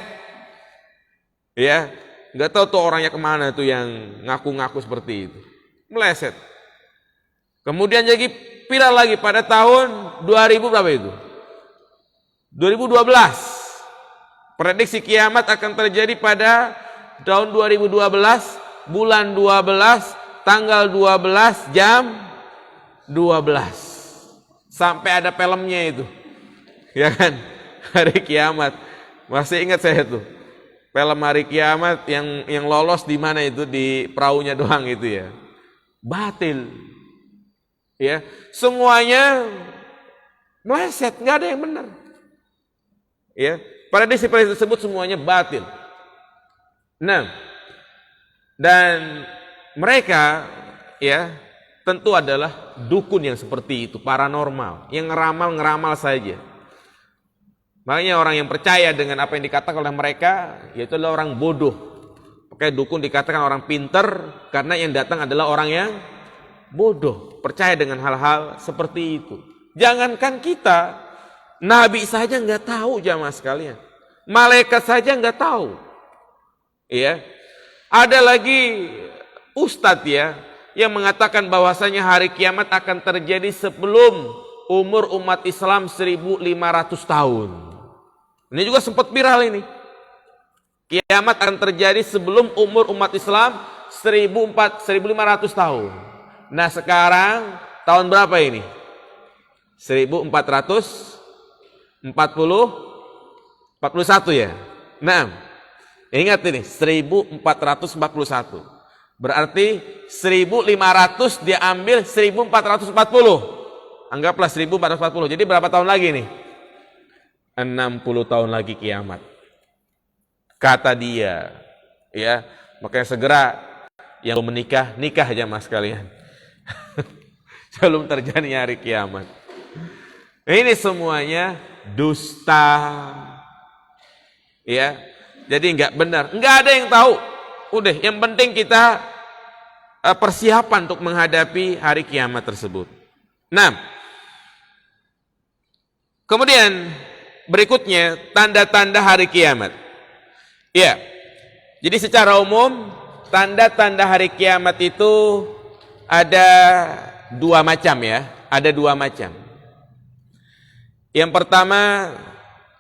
Ya, gak tahu tuh orangnya kemana tuh yang ngaku-ngaku seperti itu. Meleset. Kemudian jadi viral lagi pada tahun 2000 berapa itu? 2012. Prediksi kiamat akan terjadi pada tahun 2012, bulan 12, tanggal 12, jam 12. Sampai ada filmnya itu. Ya kan? Hari kiamat. Masih ingat saya tuh. Film hari kiamat yang lolos di mana itu, di perahunya doang itu, ya. Batil. Ya, semuanya meleset, enggak ada yang benar. Ya. Prediksi tersebut semuanya batil. Nah, dan mereka, ya, tentu adalah dukun yang seperti itu, paranormal, yang ngeramal saja. Makanya orang yang percaya dengan apa yang dikatakan oleh mereka, yaitu adalah orang bodoh. Pakai dukun dikatakan orang pinter, karena yang datang adalah orang yang bodoh, percaya dengan hal-hal seperti itu. Jangankan kita, Nabi saja nggak tahu jamaah sekalian. Malaikat saja nggak tahu. Ya. Ada lagi ustadz, ya, yang mengatakan bahwasanya hari kiamat akan terjadi sebelum umur umat Islam 1.500 tahun. Ini juga sempat viral ini. Kiamat akan terjadi sebelum umur umat Islam 1.500 tahun. Nah sekarang tahun berapa ini? 1441 ya? Nah, ingat ini 1441. Berarti 1.500 dia ambil 1.440. Anggaplah 1.440. Jadi berapa tahun lagi nih? 60 tahun lagi kiamat. Kata dia, ya, makanya segera yang belum menikah, nikah aja mas kalian. Sebelum terjadi hari kiamat. Ini semuanya dusta. Ya, jadi nggak benar, nggak ada yang tahu. Udah, yang penting kita persiapan untuk menghadapi hari kiamat tersebut. Nah, kemudian berikutnya tanda-tanda hari kiamat. Ya, jadi secara umum tanda-tanda hari kiamat itu ada dua macam ya, ada dua macam. Yang pertama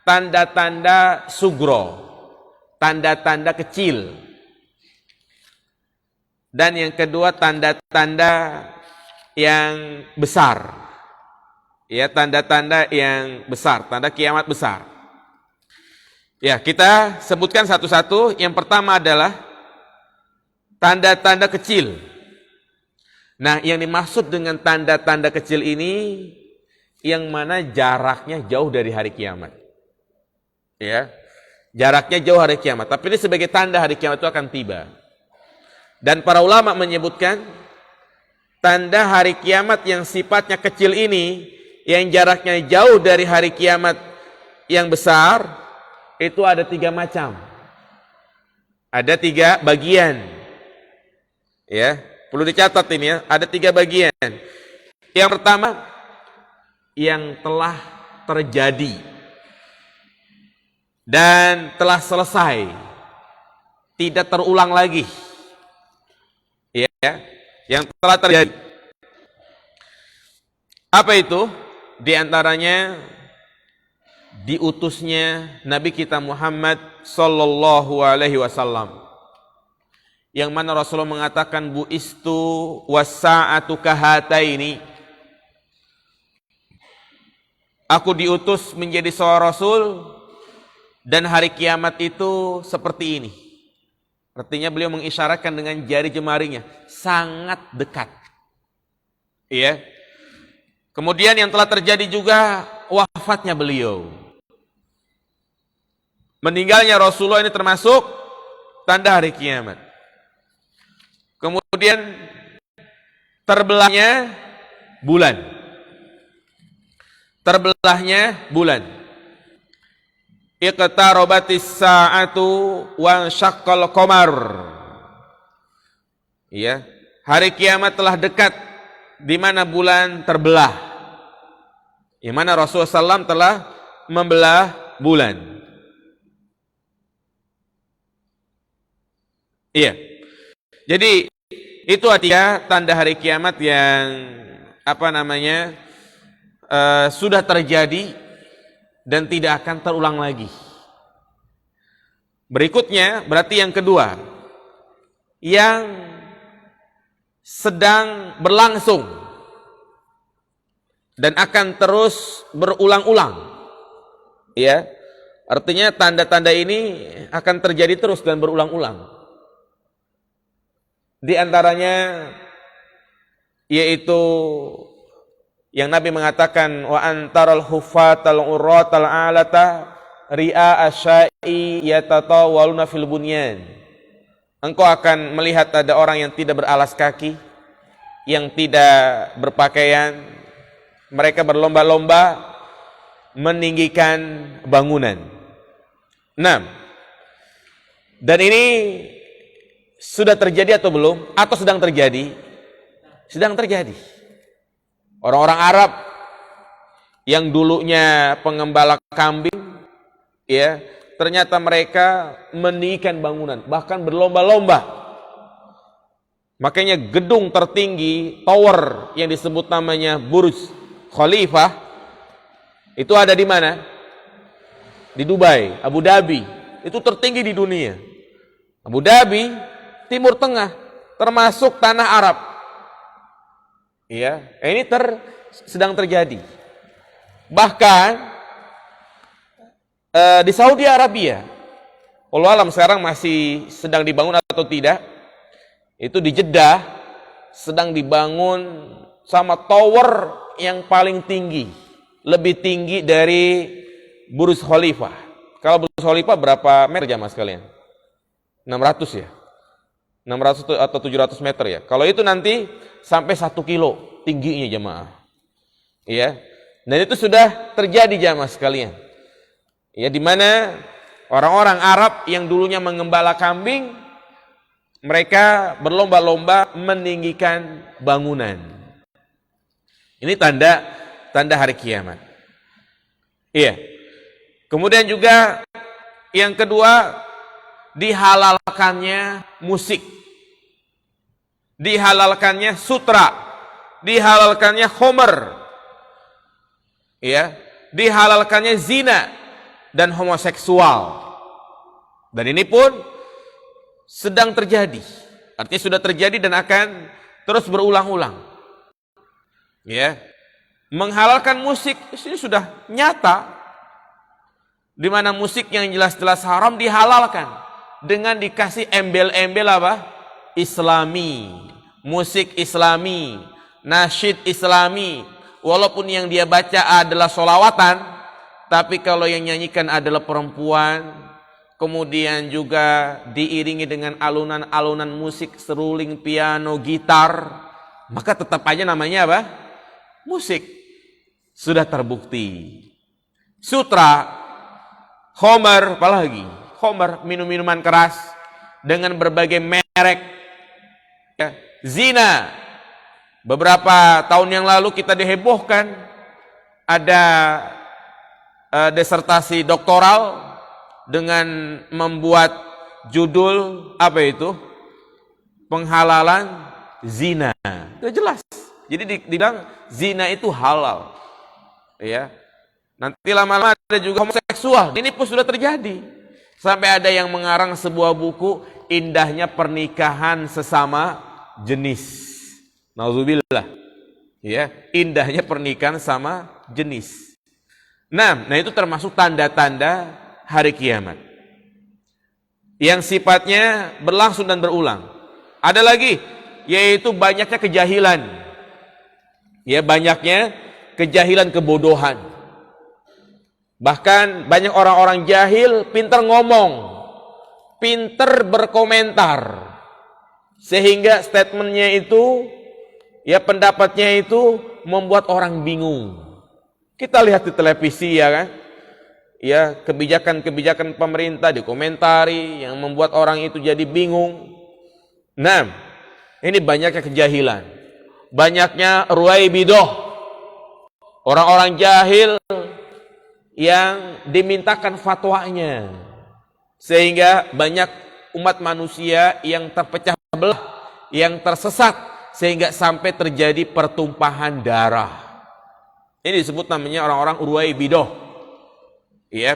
tanda-tanda sugro, tanda-tanda kecil. Dan yang kedua tanda-tanda yang besar. Ya, tanda-tanda yang besar, tanda kiamat besar. Ya, kita sebutkan satu-satu. Yang pertama adalah tanda-tanda kecil. Nah, yang dimaksud dengan tanda-tanda kecil ini yang mana jaraknya jauh dari hari kiamat. Ya, jaraknya jauh hari kiamat. Tapi ini sebagai tanda hari kiamat itu akan tiba. Dan para ulama menyebutkan tanda hari kiamat yang sifatnya kecil ini, yang jaraknya jauh dari hari kiamat yang besar, itu ada 3 macam. Ada 3 bagian. Ya, perlu dicatat ini ya, ada 3 bagian. Yang pertama, yang telah terjadi dan telah selesai, tidak terulang lagi. Ya, yang telah terjadi. Apa itu? Di antaranya diutusnya Nabi kita Muhammad sallallahu alaihi wasallam, yang mana Rasulullah mengatakan buistu wasa'atu kahataini, aku diutus menjadi seorang rasul dan hari kiamat itu seperti ini. Artinya beliau mengisyaratkan dengan jari jemarinya, sangat dekat. Iya. Kemudian yang telah terjadi juga wafatnya beliau. Meninggalnya Rasulullah ini termasuk tanda hari kiamat. Kemudian terbelahnya bulan. Terbelahnya bulan. Iqtarabatis sa'atu wa syaqqal qamar. Ya, hari kiamat telah dekat di mana bulan terbelah. Di mana Rasulullah SAW telah membelah bulan. Iya. Jadi itu artinya tanda hari kiamat yang sudah terjadi dan tidak akan terulang lagi. Berikutnya berarti yang kedua, yang sedang berlangsung dan akan terus berulang-ulang. Ya. Artinya tanda-tanda ini akan terjadi terus dan berulang-ulang. Di antaranya yaitu yang Nabi mengatakan wa antaral hufatal uratal alata ri'a asyai yatatawaluna fil bunyan. Engkau akan melihat ada orang yang tidak beralas kaki, yang tidak berpakaian, mereka berlomba-lomba meninggikan bangunan. 6. Dan ini sudah terjadi atau belum? Atau sedang terjadi? Sedang terjadi. Orang-orang Arab yang dulunya pengembala kambing, ya, ternyata mereka meninggikan bangunan, bahkan berlomba-lomba Makanya gedung tertinggi, tower yang disebut namanya Burj Khalifah, itu ada di mana? Di Dubai, Abu Dhabi. Itu tertinggi di dunia. Abu Dhabi, Timur Tengah, termasuk tanah Arab. Ya, ini sedang terjadi. Bahkan di Saudi Arabia, wallahu alam sekarang masih sedang dibangun atau tidak, itu di Jeddah sedang dibangun sama tower yang paling tinggi, lebih tinggi dari Burj Khalifah. Kalau Burj Khalifah berapa meter jamaah sekalian? 600 ya? 600 atau 700 meter ya? Kalau itu nanti sampai 1 kilo tingginya jamaah. Ya. Dan itu sudah terjadi jamaah sekalian. Ya, di mana orang-orang Arab yang dulunya mengembala kambing, mereka berlomba-lomba meninggikan bangunan. Ini tanda hari kiamat. Iya. Kemudian juga yang kedua, dihalalkannya musik. Dihalalkannya sutra. Dihalalkannya khomer. Ya, dihalalkannya zina dan homoseksual. Dan ini pun sedang terjadi. Artinya sudah terjadi dan akan terus berulang-ulang. Ya. Menghalalkan musik ini sudah nyata. Di mana musik yang jelas-jelas haram dihalalkan dengan dikasih embel-embel apa? Islami, musik Islami, nasyid Islami. Walaupun yang dia baca adalah sholawatan, tapi kalau yang nyanyikan adalah perempuan, kemudian juga diiringi dengan alunan-alunan musik, seruling, piano, gitar, maka tetap aja namanya apa? Musik. Sudah terbukti. Sutra, khomer, apalagi? Khomer, minum-minuman keras dengan berbagai merek. Ya, zina. Beberapa tahun yang lalu kita dihebohkan, ada disertasi doktoral dengan membuat judul apa itu? Penghalalan zina. Itu jelas. Jadi dibilang zina itu halal. Ya. Nanti lama-lama ada juga homoseksual. Ini pun sudah terjadi. Sampai ada yang mengarang sebuah buku, Indahnya Pernikahan Sesama Jenis. Nauzubillah. Ya, indahnya pernikahan sama jenis. Nah itu termasuk tanda-tanda hari kiamat. Yang sifatnya berlangsung dan berulang. Ada lagi, yaitu banyaknya kejahilan. Ya, banyaknya kejahilan, kebodohan. Bahkan banyak orang-orang jahil pintar ngomong, pintar berkomentar, sehingga statementnya itu, ya pendapatnya itu membuat orang bingung. Kita lihat di televisi ya kan, ya kebijakan-kebijakan pemerintah dikomentari yang membuat orang itu jadi bingung. Nah, ini banyaknya kejahilan, banyaknya ruwaibidah, orang-orang jahil yang dimintakan fatwanya, sehingga banyak umat manusia yang terpecah belah, yang tersesat, sehingga sampai terjadi pertumpahan darah. Ini disebut namanya orang-orang ruwaibidah. Ya.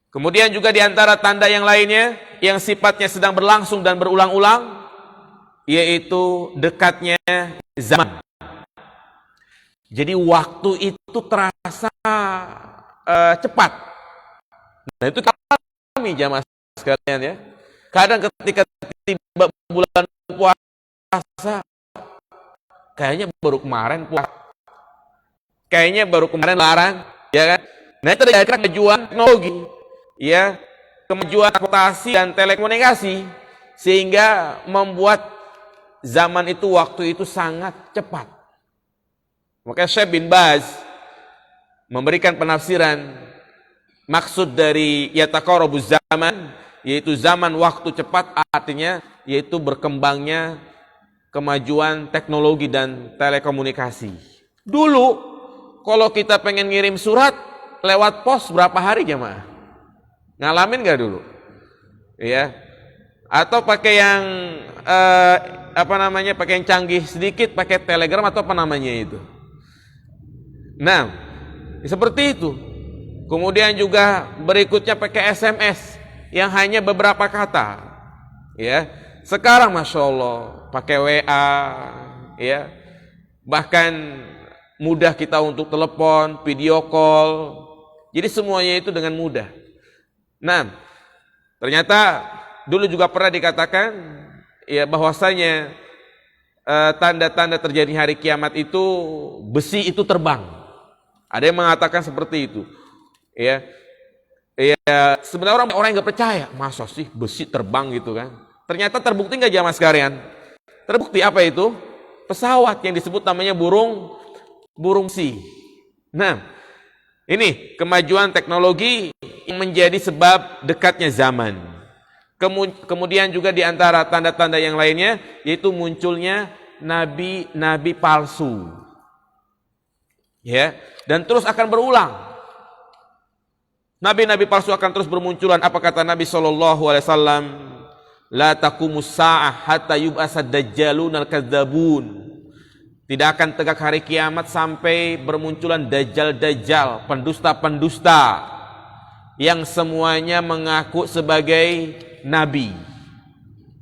Kemudian juga di antara tanda yang lainnya yang sifatnya sedang berlangsung dan berulang-ulang, yaitu dekatnya zaman. Jadi waktu itu terasa cepat. Nah itu kami jamaah sekalian ya. Kadang ketika tiba bulan puasa, kayaknya baru kemarin puasa. Kayaknya baru kemarin larang, ya kan? Nah itu ada kemajuan teknologi, ya, kemajuan transportasi dan telekomunikasi, sehingga membuat zaman itu, waktu itu sangat cepat. Maka Syekh bin Baz memberikan penafsiran maksud dari yataqarrabuz zaman, yaitu zaman waktu cepat, artinya yaitu berkembangnya kemajuan teknologi dan telekomunikasi. Dulu kalau kita pengen ngirim surat lewat pos berapa hari jemaah? Ngalamin gak dulu? Ya, Atau pakai yang pakai yang canggih sedikit, pakai Telegram atau apa namanya itu. Nah, seperti itu. Kemudian juga berikutnya pakai SMS yang hanya beberapa kata. Ya, sekarang Masya Allah pakai WA, ya, bahkan mudah kita untuk telepon, video call. Jadi semuanya itu dengan mudah. Nah, ternyata dulu juga pernah dikatakan ya bahwasanya tanda-tanda terjadi hari kiamat itu besi itu terbang. Ada yang mengatakan seperti itu. Ya, sebenarnya orang yang nggak percaya, masa sih besi terbang gitu kan? Ternyata terbukti nggak jamaah sekalian? Terbukti apa itu? Pesawat yang disebut namanya burung besi. Nah, ini kemajuan teknologi yang menjadi sebab dekatnya zaman. Kemudian juga di antara tanda-tanda yang lainnya yaitu munculnya nabi-nabi palsu. Ya, dan terus akan berulang. Nabi-nabi palsu akan terus bermunculan. Apa kata Nabi SAW? La taqumus sa'ah hatta yub'asad dajjalun al-kadzabun. Tidak akan tegak hari kiamat sampai bermunculan dajjal-dajjal, pendusta-pendusta yang semuanya mengaku sebagai nabi.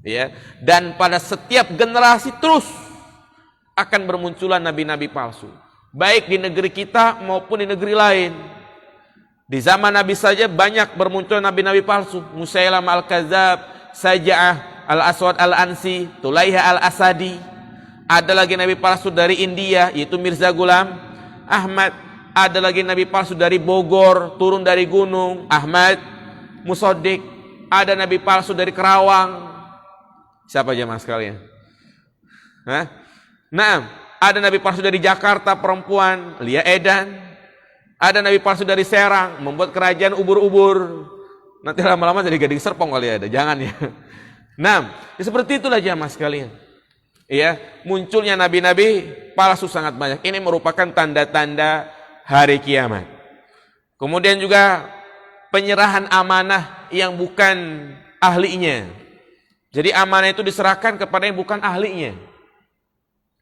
Ya, dan pada setiap generasi terus akan bermunculan nabi-nabi palsu, baik di negeri kita maupun di negeri lain. Di zaman Nabi saja banyak bermunculan nabi-nabi palsu. Musailam al-Kadzab, Saja'ah al-Aswad al-Ansi, Tulaiha al-Asadi. Ada lagi nabi palsu dari India yaitu Mirza Ghulam Ahmad. Ada lagi nabi palsu dari Bogor, turun dari gunung, Ahmad Musaddiq. Ada nabi palsu dari Kerawang. Siapa jemaah sekalian? Hah? Nah, ada nabi palsu dari Jakarta, perempuan, Lia Edan. Ada nabi palsu dari Serang, membuat kerajaan ubur-ubur. Nanti lama-lama jadi Gading Serpong kali ada, jangan ya. Nah, ya seperti itulah jemaah sekalian. Ya, munculnya nabi-nabi palsu sangat banyak. Ini merupakan tanda-tanda hari kiamat. Kemudian juga penyerahan amanah yang bukan ahlinya. Jadi amanah itu diserahkan kepada yang bukan ahlinya.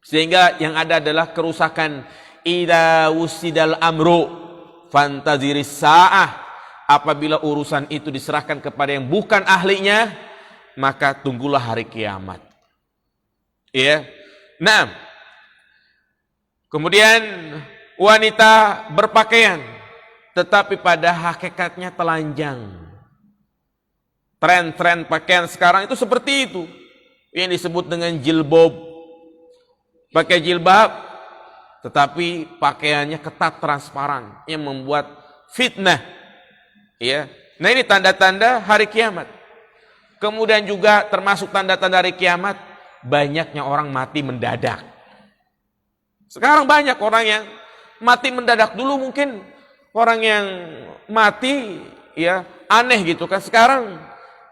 Sehingga yang ada adalah kerusakan. Idza wusidal amru fantaziris sa'ah. Apabila urusan itu diserahkan kepada yang bukan ahlinya, maka tunggulah hari kiamat. Ya. Nah, kemudian wanita berpakaian tetapi pada hakikatnya telanjang. Tren-tren pakaian sekarang itu seperti itu, yang disebut dengan jilbab. Pakai jilbab tetapi pakaiannya ketat transparan yang membuat fitnah. Ya. Nah, ini tanda-tanda hari kiamat. Kemudian juga termasuk tanda-tanda hari kiamat, banyaknya orang mati mendadak. Sekarang banyak orang yang mati mendadak. Dulu mungkin orang yang mati ya aneh gitu kan. Sekarang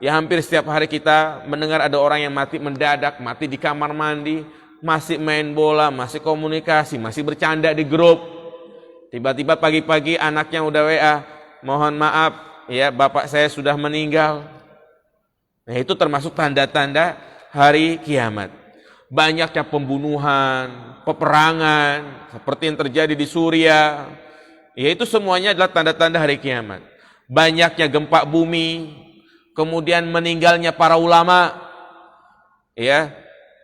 ya hampir setiap hari kita mendengar ada orang yang mati mendadak, mati di kamar mandi, masih main bola, masih komunikasi, masih bercanda di grup. Tiba-tiba pagi-pagi anaknya udah WA, mohon maaf ya bapak saya sudah meninggal. Nah, itu termasuk tanda-tanda hari kiamat. Banyaknya pembunuhan, peperangan seperti yang terjadi di Suriah. Ya, itu semuanya adalah tanda-tanda hari kiamat. Banyaknya gempa bumi, kemudian meninggalnya para ulama. Ya,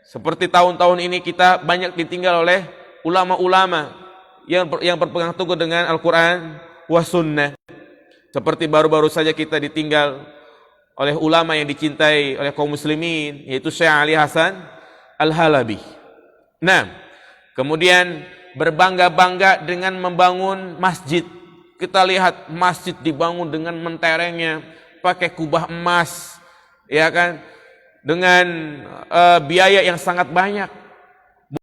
seperti tahun-tahun ini kita banyak ditinggal oleh ulama-ulama yang berpegang teguh dengan Al-Quran was sunnah. Seperti baru-baru saja kita ditinggal oleh ulama yang dicintai oleh kaum muslimin, yaitu Syekh Ali Hasan Al-Halabi. Nah, kemudian berbangga-bangga dengan membangun masjid. Kita lihat masjid dibangun dengan menterengnya, pakai kubah emas, ya kan, dengan biaya yang sangat banyak.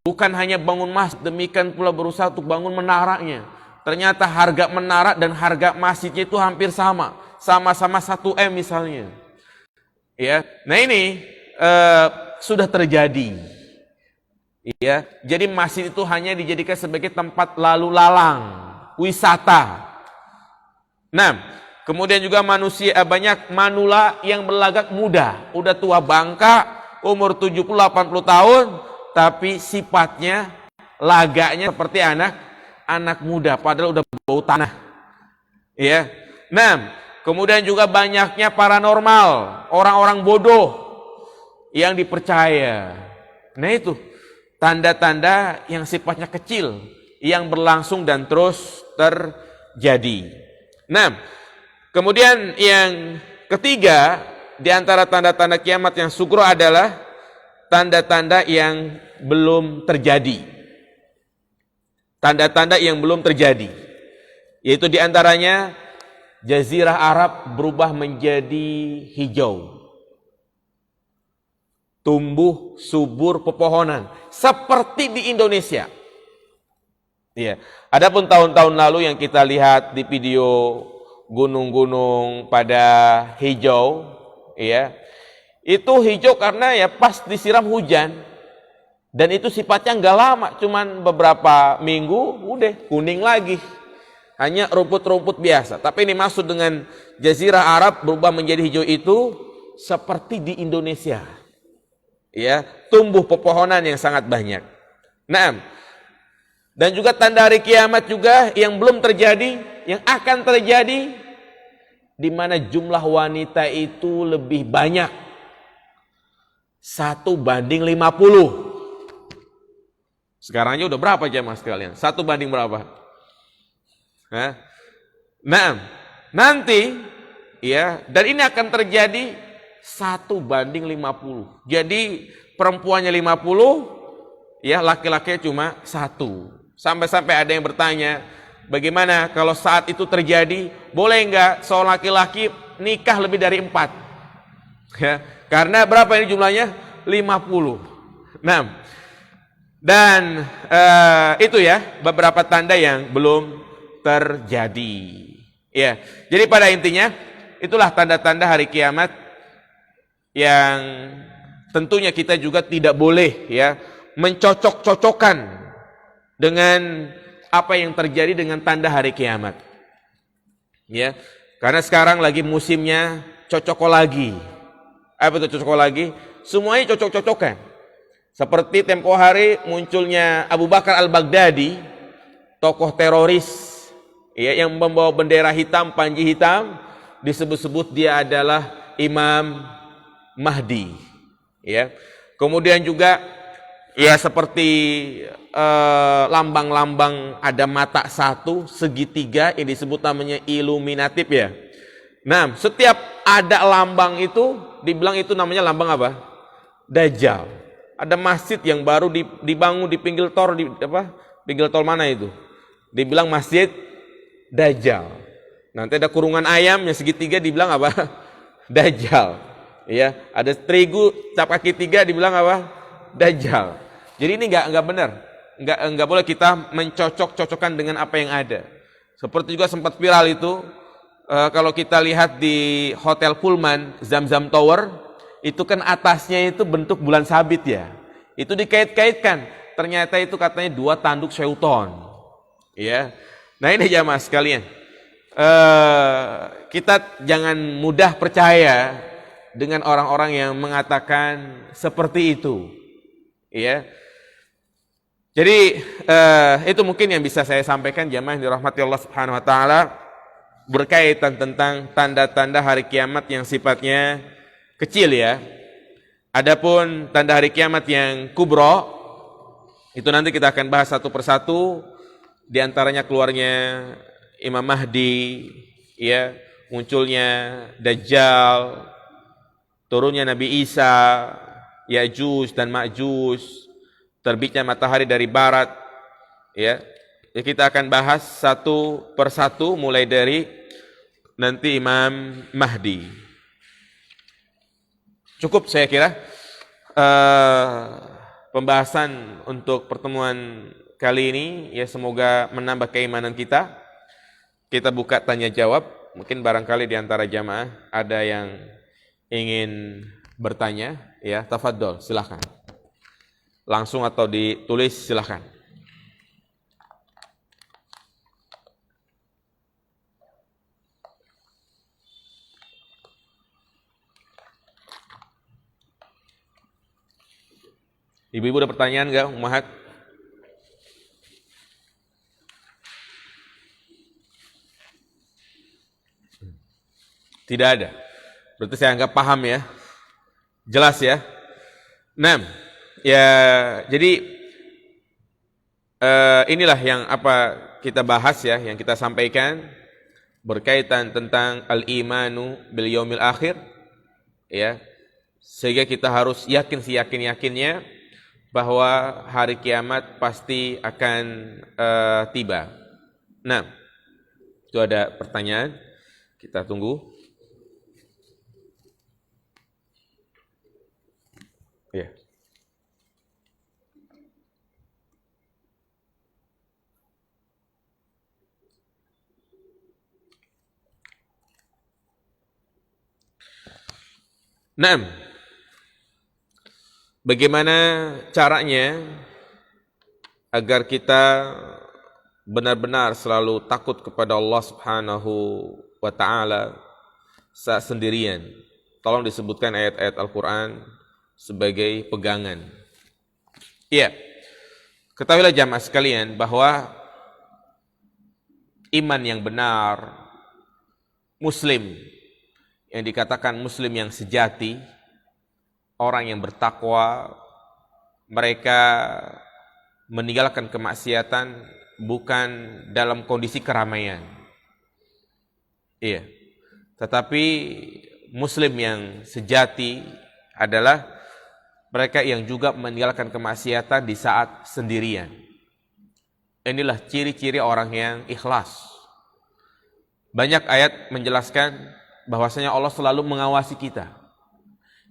Bukan hanya bangun masjid, demikian pula berusaha untuk bangun menaranya. Ternyata harga menara dan harga masjidnya itu hampir sama, sama-sama 1 M misalnya. Ya, nah ini sudah terjadi. Ya, jadi masjid itu hanya dijadikan sebagai tempat lalu lalang, wisata. Nah, Kemudian juga manusia banyak manula yang berlagak muda, udah tua bangka, umur 70-80 tahun, tapi sifatnya lagaknya seperti anak muda, padahal udah bau tanah. Ya. Nah, kemudian juga banyaknya paranormal, orang-orang bodoh yang dipercaya. Nah itu tanda-tanda yang sifatnya kecil, yang berlangsung dan terus terjadi. Nah, kemudian yang ketiga di antara tanda-tanda kiamat yang sugro adalah tanda-tanda yang belum terjadi. Tanda-tanda yang belum terjadi, yaitu di antaranya Jazirah Arab berubah menjadi hijau, tumbuh subur pepohonan seperti di Indonesia. Iya. Adapun tahun-tahun lalu yang kita lihat di video gunung-gunung pada hijau, ya, itu hijau karena ya pas disiram hujan, dan itu sifatnya nggak lama, cuman beberapa minggu, udah kuning lagi. Hanya rumput-rumput biasa. Tapi ini maksud dengan Jazirah Arab berubah menjadi hijau itu seperti di Indonesia. Ya, tumbuh pepohonan yang sangat banyak. Nah, dan juga tanda hari kiamat juga yang belum terjadi, yang akan terjadi, di mana jumlah wanita itu lebih banyak. 1:50. Sekarang aja udah berapa jamaah sekalian? 1 banding berapa? Nah, nanti ya, dan ini akan terjadi 1:50. Jadi perempuannya 50, ya laki-lakinya cuma 1. Sampai-sampai ada yang bertanya, bagaimana kalau saat itu terjadi, boleh enggak seorang laki-laki nikah lebih dari 4? Ya, karena berapa ini jumlahnya? 50. Nah, dan itu ya beberapa tanda yang belum terjadi. Ya, jadi pada intinya itulah tanda-tanda hari kiamat yang tentunya kita juga tidak boleh ya mencocok-cocokkan dengan apa yang terjadi dengan tanda hari kiamat. Ya, karena sekarang lagi musimnya cocokologi. Apa itu cocokologi? Semuanya cocok-cocokan. Seperti tempo hari munculnya Abu Bakar Al-Baghdadi, tokoh teroris ya, yang membawa bendera hitam, panji hitam, disebut-sebut dia adalah Imam Mahdi. Ya. Kemudian juga ya seperti lambang-lambang ada mata satu, segitiga, yang disebut namanya iluminatif ya. Nah, setiap ada lambang itu, dibilang itu namanya lambang apa? Dajjal. Ada masjid yang baru dibangun di pinggir tol, pinggir tol mana itu? Dibilang masjid Dajjal. Nanti ada kurungan ayam yang segitiga dibilang apa? Dajjal. Ya, ada terigu cap kaki 3 dibilang apa? Dajjal. Jadi ini enggak benar. Enggak boleh kita mencocok-cocokkan dengan apa yang ada. Seperti juga sempat viral itu kalau kita lihat di Hotel Pullman Zamzam Tower, itu kan atasnya itu bentuk bulan sabit ya. Itu dikait-kaitkan. Ternyata itu katanya 2 tanduk syaitan. Ya. Nah ini jamaah sekalian, kita jangan mudah percaya dengan orang-orang yang mengatakan seperti itu, ya. Jadi itu mungkin yang bisa saya sampaikan jamaah yang dirahmati Allah Subhanahu Wa Taala berkaitan tentang tanda-tanda hari kiamat yang sifatnya kecil ya. Adapun tanda hari kiamat yang kubro, itu nanti kita akan bahas satu persatu. Di antaranya keluarnya Imam Mahdi, ya, munculnya Dajjal, turunnya Nabi Isa, Ya'juj dan Ma'juj, terbitnya matahari dari barat, ya. Kita akan bahas satu persatu mulai dari nanti Imam Mahdi. Cukup saya kira pembahasan untuk pertemuan kali ini, ya semoga menambah keimanan kita. Kita buka tanya jawab, mungkin barangkali di antara jamaah ada yang ingin bertanya, ya tafadhol, silahkan. Langsung atau ditulis silahkan. Ibu-ibu ada pertanyaan nggak, Ummahat? Tidak ada. Berarti saya anggap paham ya. Jelas ya. Nah, ya jadi inilah yang apa kita bahas ya, yang kita sampaikan berkaitan tentang al-imanu bil yaumil akhir ya. Sehingga kita harus yakin seyakin-yakinnya bahwa hari kiamat pasti akan tiba. Nah, itu ada pertanyaan. Kita tunggu. Ya. Nah, bagaimana caranya agar kita benar-benar selalu takut kepada Allah Subhanahu wa ta'ala saat sendirian? Tolong disebutkan ayat-ayat Al-Quran sebagai pegangan. Iya, ketahuilah jamaah sekalian bahwa iman yang benar, muslim, yang dikatakan muslim yang sejati, orang yang bertakwa, mereka meninggalkan kemaksiatan bukan dalam kondisi keramaian. Iya, tetapi muslim yang sejati adalah mereka yang juga meninggalkan kemaksiatan di saat sendirian. Inilah ciri-ciri orang yang ikhlas. Banyak ayat menjelaskan bahwasanya Allah selalu mengawasi kita.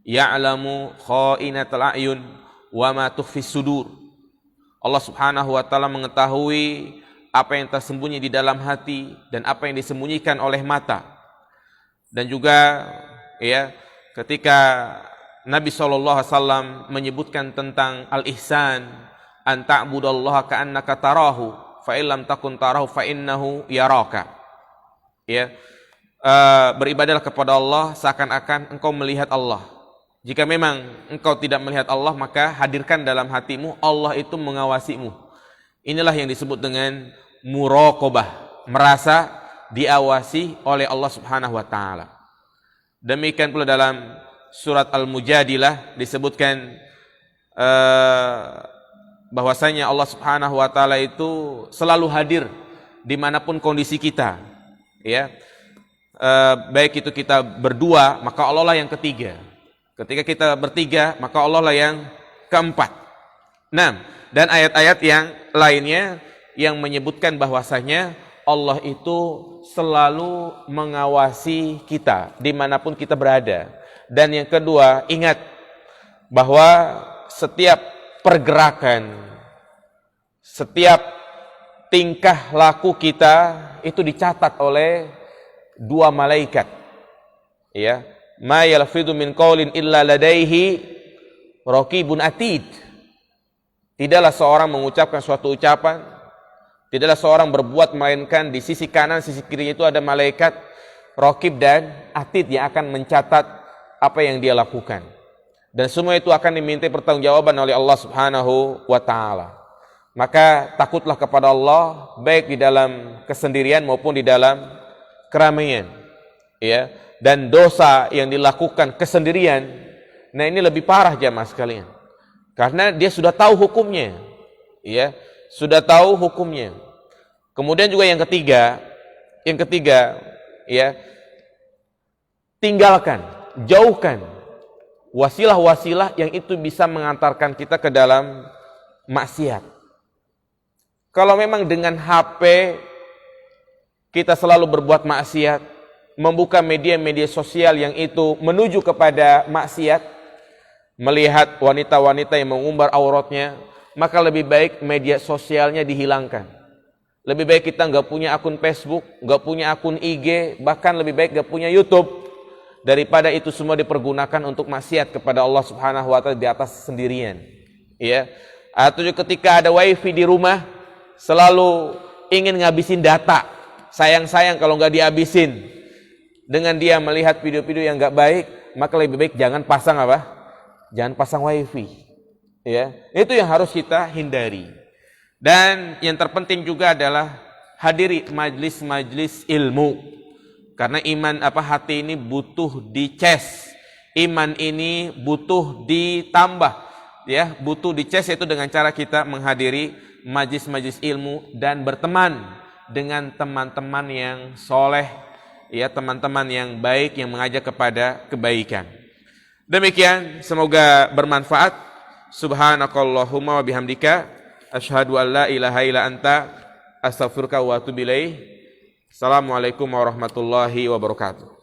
Ya'lamu kha'inatal a'yun wa ma tukhfis sudur. Allah Subhanahu wa taala mengetahui apa yang tersembunyi di dalam hati dan apa yang disembunyikan oleh mata. Dan juga ya, ketika Nabi SAW menyebutkan tentang al-ihsan, an ta'budallaha ka'annaka tarahu, fa illam takun tarahu fa innahu yaraka. Ya, beribadahlah kepada Allah seakan-akan engkau melihat Allah. Jika memang engkau tidak melihat Allah, maka hadirkan dalam hatimu Allah itu mengawasimu. Inilah yang disebut dengan muraqabah, merasa diawasi oleh Allah Subhanahu wa taala. Demikian pula dalam surat Al-Mujadilah disebutkan bahwasanya Allah Subhanahu wa taala itu selalu hadir dimanapun kondisi kita, ya. Baik itu kita berdua, maka Allah lah yang ketiga. Ketika kita bertiga, maka Allah lah yang keempat. Nah, dan ayat-ayat yang lainnya yang menyebutkan bahwasanya Allah itu selalu mengawasi kita dimanapun kita berada. Dan yang kedua, ingat bahwa setiap pergerakan, setiap tingkah laku kita itu dicatat oleh dua malaikat. Ya, ma yalfidu min qaulin illa ladaihi raqibun atid. Tidaklah seorang mengucapkan suatu ucapan, tidaklah seorang berbuat melainkan di sisi kanan, sisi kirinya itu ada malaikat raqib dan atid yang akan mencatat apa yang dia lakukan. Dan semua itu akan diminta pertanggungjawaban oleh Allah Subhanahu wa taala. Maka takutlah kepada Allah baik di dalam kesendirian maupun di dalam keramaian. Ya, dan dosa yang dilakukan kesendirian, nah ini lebih parah jamaah sekalian. Karena dia sudah tahu hukumnya. Ya, sudah tahu hukumnya. Kemudian juga yang ketiga, ya, tinggalkan, jauhkan wasilah-wasilah yang itu bisa mengantarkan kita ke dalam maksiat. Kalau memang dengan HP kita selalu berbuat maksiat, membuka media-media sosial yang itu menuju kepada maksiat, melihat wanita-wanita yang mengumbar auratnya, maka lebih baik media sosialnya dihilangkan. Lebih baik kita nggak punya akun Facebook, nggak punya akun IG, bahkan lebih baik nggak punya YouTube, daripada itu semua dipergunakan untuk maksiat kepada Allah Subhanahu wa taala di atas sendirian. Ya. Atau ketika ada wifi di rumah, selalu ingin ngabisin data. Sayang-sayang kalau nggak dihabisin. Dengan dia melihat video-video yang nggak baik, maka lebih baik jangan pasang apa? Jangan pasang wifi. Ya, itu yang harus kita hindari. Dan yang terpenting juga adalah hadiri majlis-majlis ilmu. Karena hati ini butuh dicas. Iman ini butuh ditambah. Ya, butuh dicas itu dengan cara kita menghadiri majlis-majlis ilmu dan berteman dengan teman-teman yang soleh, ya, teman-teman yang baik yang mengajak kepada kebaikan. Demikian, semoga bermanfaat. Subhanakallahumma wa bihamdika asyhadu an la ilaha illa anta astaghfiruka wa atubu ilaik. Assalamualaikum warahmatullahi wabarakatuh.